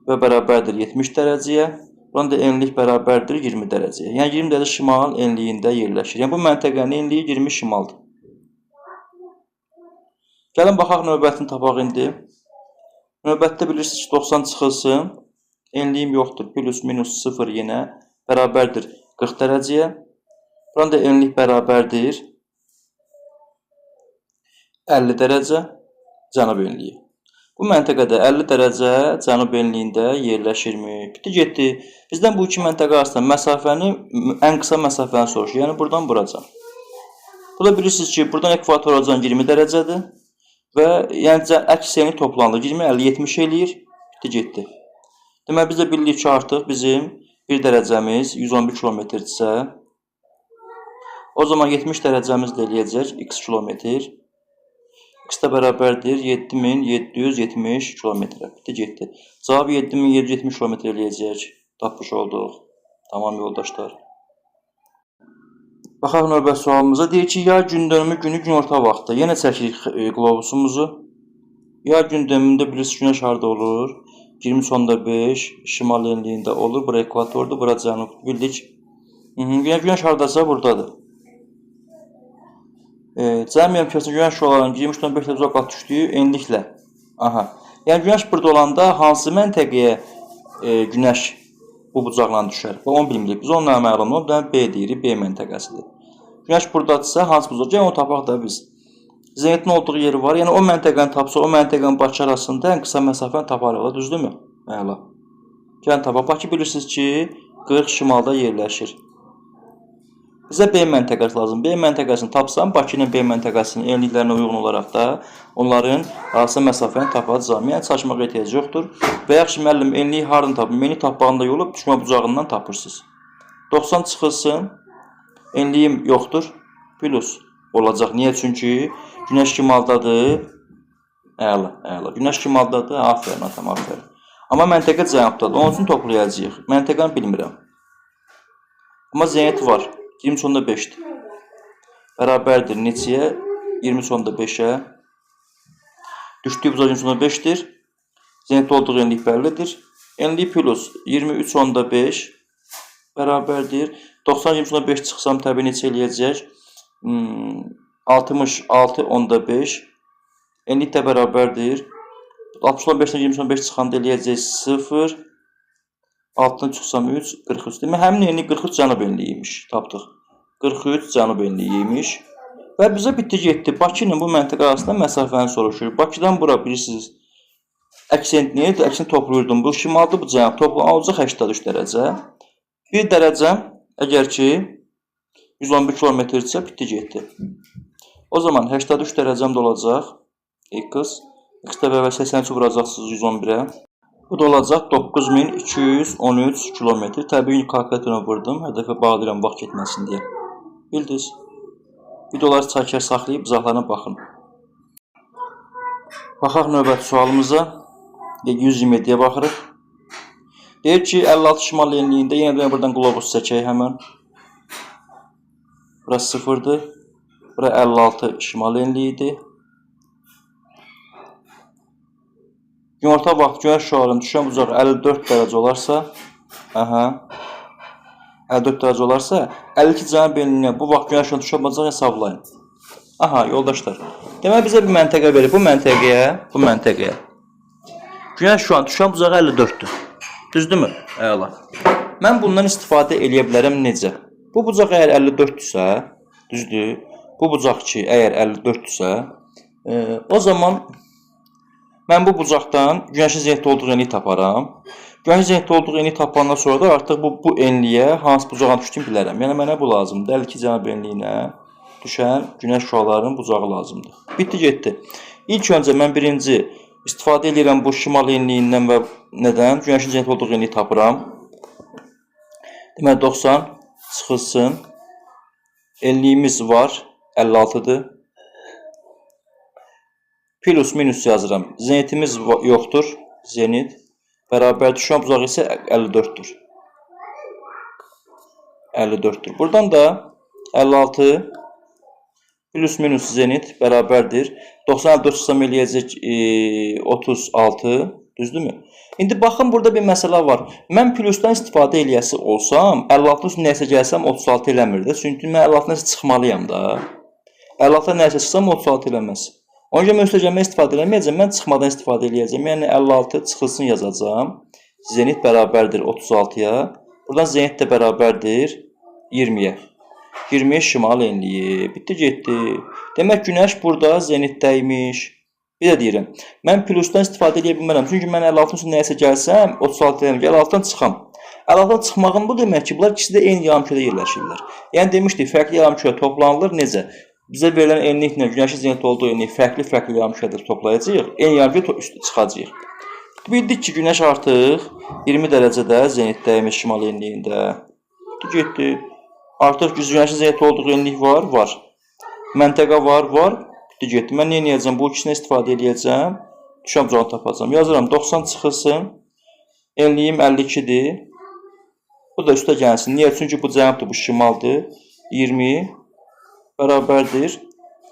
Və bərabərdir 70 dərəcəyə. Buranın da enlik bərabərdir 20 dərəcəyə. Yəni 20 dərəcə şimal enliyində yerləşir. Yəni bu məntəqənin enliyi 20 şimaldır. Gəlin baxaq növbətini tapaq indi. Növbətdə bilirsiniz ki 90 çıxılsın. Enliyim yoxdur. Plus minus 0 yenə bərabərdir 40 dərəcəyə. Buranın da enlik bərabərdir 50 dərəcə cənub enliyi. Bu məntəqədə 50 dərəcə cənub enliyində yerləşirmi? Bitdi, getdi. Bizdən bu iki məntəqə arasında məsafəni, ən qısa məsafəni soruşur. Yəni, buradan buracan. Burada bilirsiniz ki, buradan ekvatora 20 dərəcədir. Və yəni, əks enlik toplanılır. 20, 50, 70 eləyir. Bitdi, getdi. Demək, biz də bilirik ki, artıq bizim bir dərəcəmiz 111 kilometrdirsə, o zaman 70 dərəcəmiz də eləyəcək x kilometr. X də bərabərdir 7770 kilometrə. Bitdi, getdi. Cavab 7770 kilometr eləyəcək. Tapmış olduq. Tamam yoldaşlar. Baxaq növbəti sualımıza. Deyir ki, yay gündönümü günü günorta vaxtı. Yenə çəkirik qlobusumuzu. Yay gündönümündə bilirsiniz günəş harda olur? 20,5 şimal enliyində olur. Bura ekvatordur, bura cənub. Bildik. Günəş hardasa buradadır. Cəmi yarımkürəsində günəş şüalarının 23,5 dərəcə uzaqlaşıb düşdüyü enliklə. Aha. Yəni günəş burada olanda hansı məntəqəyə günəş bu bucaqla düşər? Onu bilmirik. Biz onunla məlumdur. B deyirik, B məntəqəsidir. Günəş buradadırsa hansı bucaq? Yəni onu tapaq da biz. Zenitin olduğu yeri var. Yəni o məntəqəni tapsa, o məntəqənin başı arasında ən qısa məsafəni taparıq. Düzdürmü? Əla. Gəlin tapaq. Bakı bilirsiniz ki, 40 şimalda yerləşir. Bizə B məntəqəsi lazım. B məntəqəsini tapsam, Bakı ilə B məntəqəsinin enliklərinə uyğun olaraq da onların arasında məsafəni tapacağam. Yəni çalışmağa ehtiyac yoxdur. Və yaxşı müəllim, enliyi hardan tapım? Enlik tapmağında yolu düşmə bucağından tapırsınız. 90 çıxılsın. Enliyim yoxdur. Plus olacaq. Niyə? Çünki günəş şimaldadır. Əla, əla. Günəş şimaldadır. Afərin, atam, afərin. Amma məntəqə cənubdadır. Onun üçün toplayacağıq. Məntəqəni bilmirəm. Amma zenit var. 20,5-dir. Bərabərdir neçəyə? 20,5-ə. Düşdüyü bucaq 20,5-dir. Zenit olduğu enlik bəllidir. Enlik plus 23,5 bərabərdir. 90-25 çıxsam təbii neçə eləyəcək? 66/5. Enlik də bərabərdir. 60-5-dən 25 çıxanda eləyəcək 0. 6-dan çıxsam 3, 43. Demək, həmin enlik 43 cənub enliyiymiş. Tapdıq. 43 cənub enliyiymiş. Və bizə bitdi getdi. Bakı ilə bu məntəqə arasında məsafəni soruşur. Bakıdan bura bilirsiniz. Əksent neydi? Əksent toplayırdım. Bu şimaldır, bu cənub. Toplam olacaq 83 dərəcə. 1 dərəcə əgər ki 111 kilometrdirsə bitdi getdi. O zaman 83 dərəcəm də olacaq. X. X-də bərabər 83 vuracaqsınız 111-ə. Bu da olacaq 9213 kilometr. Təbii kalkulatoruna vurdum. Hər dəfə bağlayıram vaxt getməsin deyə. Bildiniz. Videoları çəkər saxlayıb izahlarına baxın. Baxaq növbəti sualımıza. 127-yə baxırıq. Deyir ki, 56 şimal enliyində yenə də buradan qlobus çəkək həmən. Burası 0-dır. Bura 56 şimal enliyidir. Günorta vaxt günəş şüalarının düşən bucağı 54 dərəcə olarsa, 54 dərəcə olarsa, 52 cənub enliyinə bu vaxt günəş şüalarının düşən bucağı hesablayın. Yoldaşlar. Demək bizə bir məntəqə verir. Bu məntəqəyə. Günəş şüalarının düşən bucağı 54-dür. Düzdürmü? Əla. Mən bundan istifadə eləyə bilərəm necə? Bu bucaq əgər 54-dürsə, düzdür? Bu bucaq ki, əgər 54-dürsə, o zaman mən bu bucaqdan günəşin zenitdə olduğu enliyi taparam. Günəşin zenitdə olduğu enliyi tapandan sonra da artıq bu enliyə hansı bucağın düşdüyünü bilərəm. Yəni mənə bu lazımdır. 52 cənub enliyinə düşən günəş şüalarının bucağı lazımdır. Bitdi getdi. İlk öncə mən birinci istifadə edirəm bu şimal enliyindən və nədən? Günəşin zenitdə olduğu enliyi tapıram. Deməli 90 çıxılsın. Enliyimiz var. 56-dır. Plus minus yazıram. Zenitimiz yoxdur. Zenit. Bərabər düşən bucağı isə 54-dür. 54-dür. Buradan da 56 plus minus zenit bərabərdir. 94 çıxsam eləyəcək 36. Düzdürmü? İndi baxın, burada bir məsələ var. Mən plusdan istifadə eləyəsi olsam, 56-ın üstünə nəsə gəlsəm 36 eləmir də. Çünki mən 56-dan nəsə çıxmalıyam da. 56-dan nəsə çıxsam 36 eləməz. Ona görə mən üstəgəlmə istifadə eləməyəcəm, mən çıxmadan istifadə eləyəcəm. Yəni 56 çıxılsın yazacağım. Zenit bərabərdir 36-ya. Buradan zenit də bərabərdir 20-yə. 20 şimal enliyi. Bitdi getdi. Demək günəş burada zenitdəymiş. Bir də deyirəm, mən plusdan istifadə edə bilmərəm. Çünki mən 56-ın üstünə nəsə gəlsəm 36 eləyəm. 56-dan çıxam. 56-dan çıxmağın bu demək ki, bunlar ikisi də eyni yarımkürədə yerləşirlər. Yəni demişdik, fərqli yarımkürə toplanılır. Necə? Bizə verilən enliklə günəşin zenitdə olduğu enliyi fərqli yarımkürədə toplayacağıq. Eyni yarımkürə üstü çıxacağıq. Bildik ki, günəş artıq 20 dərəcədə zenitdəymiş şimal enliyində. Getdi. Artıq günəşin zenitdə olduğu enlik var. Məntəqə var. Bitdi getdi. Mən nə edəcəm? Bu ikisinə istifadə edəcəm. Düşən bucağını tapacağım. Yazıram 90 çıxılsın. Enliyim 52-dir. Bu da üstə gəlsin. Niyə? Çünki bu cənubdur, bu şimaldır. 20 bərabərdir.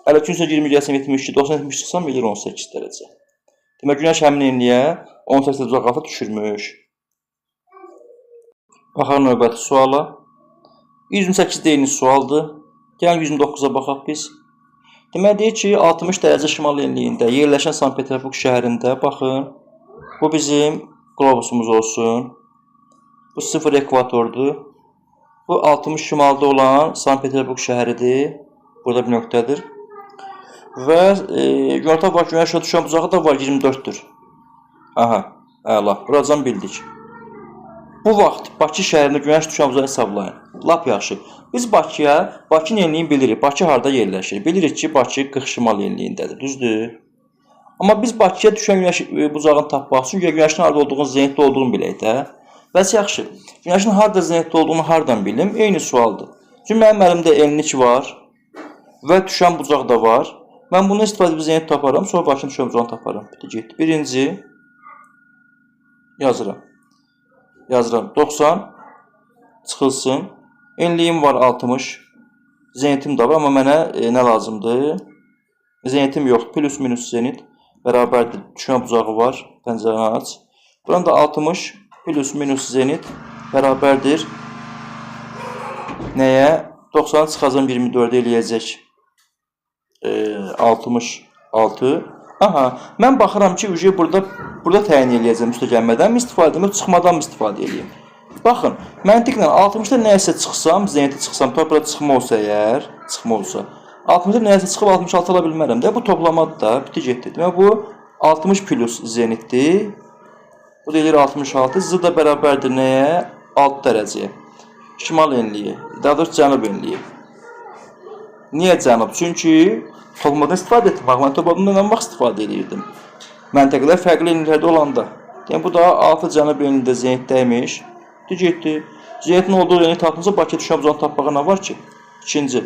52-dən 20 gəlsəm 72, 90-70 çıxsam elir 18 dərəcə. Demək, günəş həmin enliyə 18 dərəcə uzaqlıqda düşürmüş. Baxaq növbəti suala. 128 deyilmiş sualdır. Gəlin 129-a baxaq biz. Demək, deyir ki, 60 dərəcə şimal enliyində yerləşən Sankt-Peterburq şəhərində, baxın, bu bizim qlobusumuz olsun. Bu 0 ekvatordur. Bu 60 şimalda olan Sankt-Peterburq şəhəridir. Burada bir nöqtədir. Və günorta var, günəşə düşən bucağı da var, 24-dür. Əla, buracan bildik. Bu vaxt Bakı şəhərində günəş düşən bucağı hesablayın. Lap yaxşı. Biz Bakının enliyini bilirik. Bakı harada yerləşir? Bilirik ki, Bakı 40 şimal enliyindədir. Düzdür? Amma biz Bakıya düşən günəş bucağını tapmaq üçün günəşin harada olduğunu, zenitdə olduğunu bilək də. Bəs yaxşı. Günəşin harada zenitdə olduğunu hardan bilim? Eyni sualdır. Çünki mənim əlimdə enlik var və düşən bucaq da var. Mən bunu istifadə edib zenit taparam, sonra Bakının düşən bucağını taparam. Getdi. Birinci yazıram. 90 çıxılsın. Enliyim var 60. Zenitim də var, amma mənə nə lazımdır? Zenitim yoxdur. Plus minus zenit bərabərdir. Düşən bucağı var. Pəncərəni aç. Buran da 60 plus minus zenit bərabərdir Nəyə? 90 çıxacam 24 eləyəcək. 66. Aha, mən baxıram ki, ücret burada təyin eləyəcəm üstəgəlmədən mi istifadə edəm, çıxmadan mı istifadə edeyim? Baxın, məntiqlə 60-da nəyəsə çıxsam, zeniti çıxsam, toprağa çıxma olsa əgər, çıxma olsa, 60-da nəyəsə çıxıb 66 ala bilmərəm də, bu toplamadır da, biti getdi. Demək, bu 60 plus zenitdir. Bu da eləyir 66, zı da bərabərdir nəyə? 6 dərəcəyə. Şimal enliyi, daha doğrusu cənub enliyi. Niyə cənub? Çünki toplamadan istifadə etdim. Bax, mən toplamadan nə vaxt istifadə edirdim? Məntəqələr fərqli enliklərdə olanda. Yəni, bu da 6 cənub enliyində zenitdəymiş. Getdi. Zenitin olduğu enlik tapınca Bakıya düşən uzanı tapmağa nə var ki? İkinci.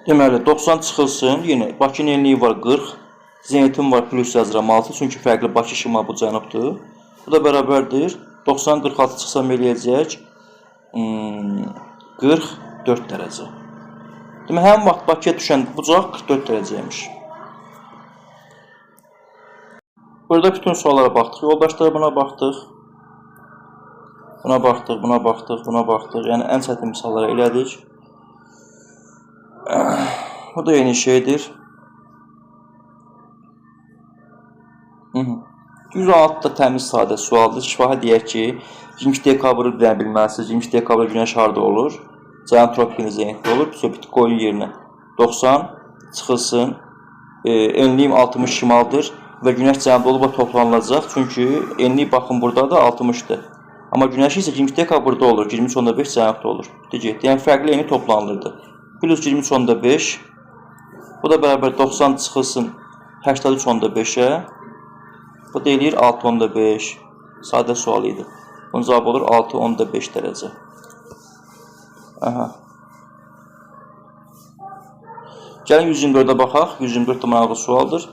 Deməli, 90 çıxılsın. Yenə Bakının enliyi var 40. Zenitin var plus yazıram 6. Çünki fərqli Bakı şimal bu cənubdur. Bu da bərabərdir. 90 46 çıxsam eləyəcək 44 dərəcə. Demək, həmin vaxt Bakıya düşən bucaq 44 dərəcəymiş. Burada bütün suallara baxdıq. Yoldaşlara buna baxdıq. Buna baxdıq, buna baxdıq, buna baxdıq. Yəni, ən çətin misalları elədik. Bu da yeni şeydir. 106 da təmiz sadə sualdır. Şifahi deyək ki, 22 dekabrı bilməlisiniz. 22 dekabrı günəş harda olur? Cənub tropikli zenitdə olur. Biti qoyun yerinə 90 çıxılsın. Enliyim 60 şimaldır və günəş cənubda olub toplanılacaq. Çünki enlik baxın burada da 60-dır. Amma günəş isə 22 dekabrda olur. 23.5 cənubda olur. Yəni, fərqli enlik toplanılırdı. Plus 23.5. Bu da bərabər 90 çıxılsın 83.5-ə. Bu da eləyir 6.5. Sadə sual idi. Bunun cavabı olur 6.5 dərəcə. Aha. Gəlin 124-ə baxaq. 124 də maraqlı sualdır.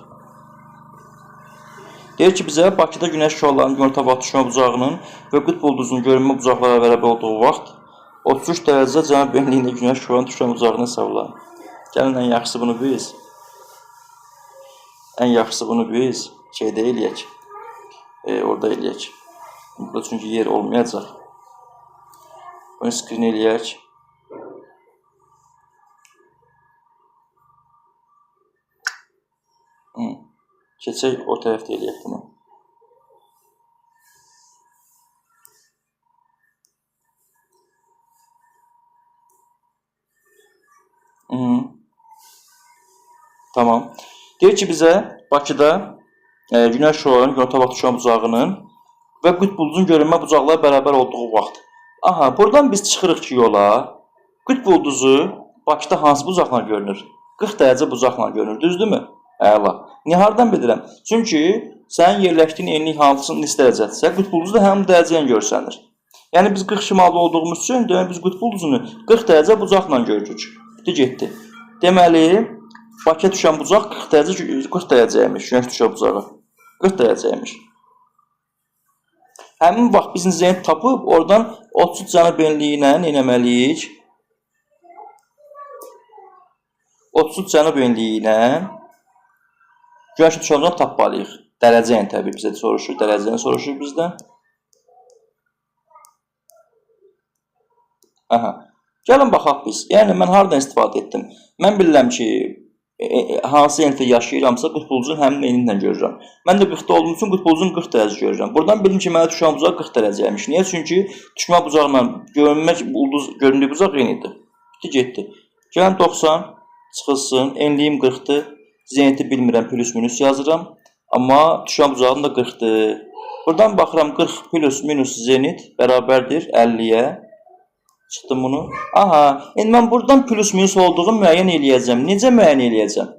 Deyir ki, bizə Bakıda günəş şüalarının günorta vaxt düşmə bucağının və qütb ulduzunun görünmə bucaqlara bərabər olduğu vaxt 33 dərəcə cənub enliyində günəş şüalarının düşmə bucağını hesablayın. Gəlin, ən yaxşısı bunu biz. Ən yaxşısı bunu biz şeydə eləyək. Orada eləyək. Burada çünki yer olmayacaq. Bunu screen eləyək. Keçək o tərəfdə eləyək bunu. Tamam. Deyir ki, bizə Bakıda günəş şüalarının günorta vaxt düşmə bucağının və qütb ulduzunun görünmə bucaqları bərabər olduğu vaxt. Aha, buradan biz çıxırıq ki, yola. Qütb ulduzu Bakıda hansı bucaqla görünür? 40 dərəcə bucaqla görünür, düzdürmü? Əla. Niyə hardan bilirəm? Çünki sənin yerləşdiyin enlik hansının neçə dərəcədirsə, qütb ulduzu da həmin dərəcəylə görsənir. Yəni, biz 40 şimalda olduğumuz üçün, demək, biz qütb ulduzunu 40 dərəcə bucaqla görürük. Getdi. Deməli, Bakıya düşən bucaq 40 dərəcəymiş, günəş düşən bucağı. 40 dərəcəymiş. Həmin vaxt biz zenit tapıb, oradan 30 cənub enliyi ilə eləməliyik. 30 cənub enliyi ilə günəş düşən bucağı tapmalıyıq. Dərəcəyini təbii bizə soruşur, dərəcəyini soruşur bizdən. Aha. Gəlin baxaq biz. Yəni, mən haradan istifadə etdim? Mən bilirəm ki, hansı enlikdə yaşayıramsa, qütb ulduzunu həmin enliklə görürəm. Mən də 40-da olduğum üçün qütb ulduzunu 40 dərəcə görürəm. Buradan bildim ki, mənə düşən bucaq 40 dərəcəymiş. Niyə? Çünki düşmə bucaqla göründüyü bucaq eynidir. Getdi. Gəlin 90 çıxılsın, enliyim 40-dır. Zeniti bilmirəm, plus minus yazıram. Amma düşən bucağım da 40-dır. Buradan baxıram, 40 plus minus zenit bərabərdir 50-yə. Çıxdım bunu. Aha, indi mən buradan plus minus olduğunu müəyyən eləyəcəm. Necə müəyyən eləyəcəm?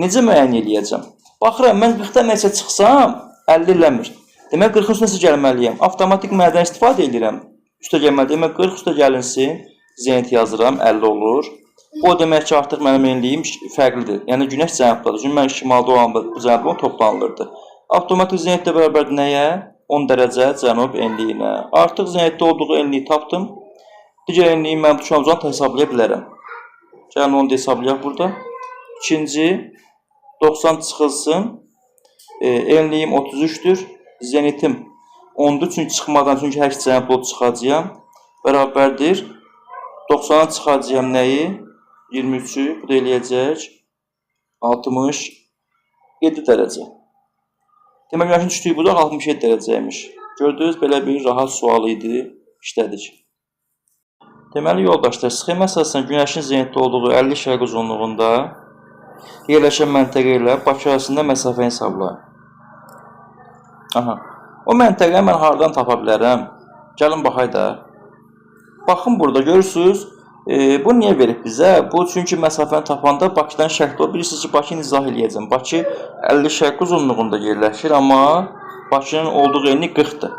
Necə müəyyən eləyəcəm? Baxıram, mən 40-dan nəsə çıxsam, 50 eləmir. Demək, 40-ın üstə gəlməliyəm. Avtomatik mənədən istifadə edirəm. Üstə gəlməliyəm. Demək, 40 üstə gəlinsin. Zenit yazıram, 50 olur. O demək ki, artıq mənim enliyim fərqlidir. Yəni, günəş cənubdadır. Çünki mən şimalda olan bu cənubda toplanılırdı. Avtomatik zenitlə bərabərdir nəyə? 10 dərəcə cənub enliyinə. Artıq zenitdə olduğu enliyi tapdım. Digər enliyi mən düşən bucağını hesablaya bilərəm. Gəlin onu da hesablayaq burada. İkinci, 90 çıxılsın. Enliyim 33-dür. Zenitim 10-dur, çünki çıxmadan, çünki hər iki cənab lotu çıxacağam. Bərabərdir. 90-a çıxacağam nəyi? 23-ü, bu da eləyəcək 67 dərəcə. Demək, günəşin düşdüyü budaq 67 dərəcəymiş. Gördünüz, belə bir rahat sual idi, işlədik. Deməli, yoldaşlar, sxema əsasən günəşin zenitdə olduğu 50 şərq uzunluğunda yerləşən məntəqə ilə Bakı arasında məsafəni hesablayın. Aha. O məntəqəni mən hardan tapa bilərəm? Gəlin baxay da. Baxın burada görürsünüz. Bu niyə verib bizə? Bu çünki məsafəni tapanda Bakıdan şərqdə o. Bilirsiniz ki, Bakını izah eləyəcəm. Bakı 50 şərq uzunluğunda yerləşir, amma Bakının olduğu enli 40-dır.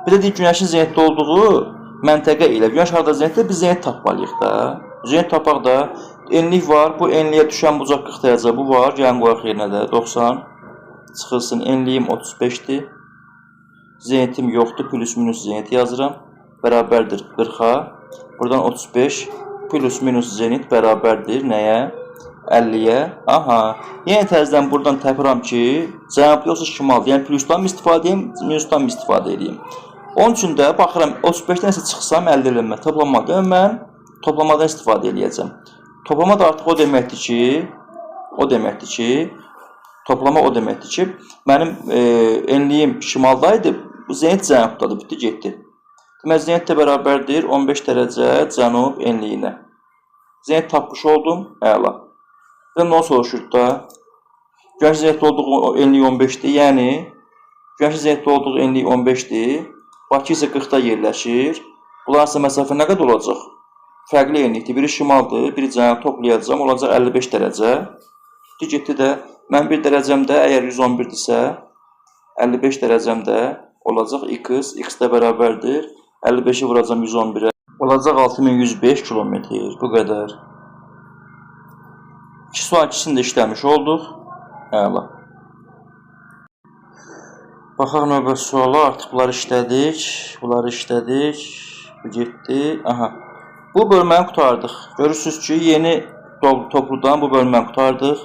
Bir də deyək, günəşin zenitdə olduğu məntəqə ilə günəş harada zenitdə biz zenit tapmalıyıq da. Zenit tapaq da enlik var. Bu enliyə düşən bucaq 40 dərəcə bu var. Gəlin qoyaq yerinə də 90 çıxılsın. Enliyim 35-dir. Zenitim yoxdur. Plus minus zenit yazıram. Bərabərdir 40-a. Buradan 35 plus minus zenit bərabərdir nəyə? 50-yə. Aha. Yenə təzədən buradan təpirəm ki, cənab yoxsa şimal. Yəni plusdan mı istifadə edeyim, minusdan mı istifadə edeyim? Onun üçün də baxıram 35-dən nəsə çıxsam əldə eləmə. Toplamadan mən toplamadan istifadə edəcəm. Toplama da artıq o deməkdir ki, toplama o deməkdir ki, mənim enliyim şimaldaydı, bu zenit cənubdadır, bitdi, getdi. Demək, zenit də bərabərdir 15 dərəcə cənub enliyinə. Zenit tapmış oldum, əla. Və nə soruşur da? Günəşin zenitdə olduğu enliyi 15-dir, yəni günəşin zenitdə olduğu enliyi 15-dir. Bakı isə 40-da yerləşir. Bunların isə məsafə nə qədər olacaq? Fərqli enlikdir. Biri şimaldır, biri cənub toplayacağım. Olacaq 55 dərəcə. Getdi də, mən bir dərəcəmdə əgər 111-dirsə, 55 dərəcəmdə olacaq x. X də bərabərdir. 55-i vuracam 111-ə. Olacaq 6105 kilometr. Bu qədər. İki sual ikisini də işləmiş olduq. Əla. Baxaq növbə suala, artıq bunları işlədik. Bu getdi. Aha. Bu bölməni qutardıq. Görürsünüz ki, yeni topludan bu bölməni qutardıq.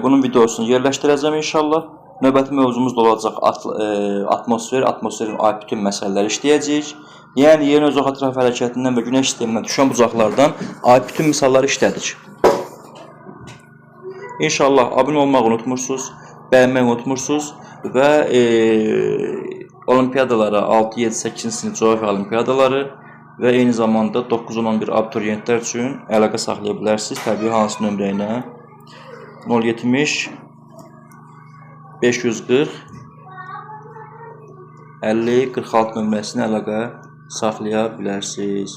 Bunun videosunu yerləşdirəcəm inşallah. Növbəti mövzumuz da olacaq atmosfer, atmosferin aid bütün məsələləri işləyəcəyik. Yəni, yerin öz ətraf hərəkətindən və günəş sistemindən düşən bucaqlardan aid bütün misalları işlədik. İnşallah abunə olmağı unutmursunuz, bəyənməyi unutmursunuz və olimpiyadalara 6, 7, 8 sinif coğrafiya olimpiyadaları və eyni zamanda 9-11 abituriyentlər üçün əlaqə saxlaya bilərsiniz. Təbii hansı nömrə ilə? 070 540 50 46 nömrəsini əlaqə saxlaya bilərsiniz.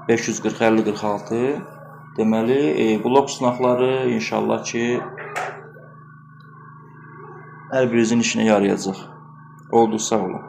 540 50 46. Deməli, blok sınaqları inşallah ki hər birinizin işinə yarayacaq. Oldu, sağ olun.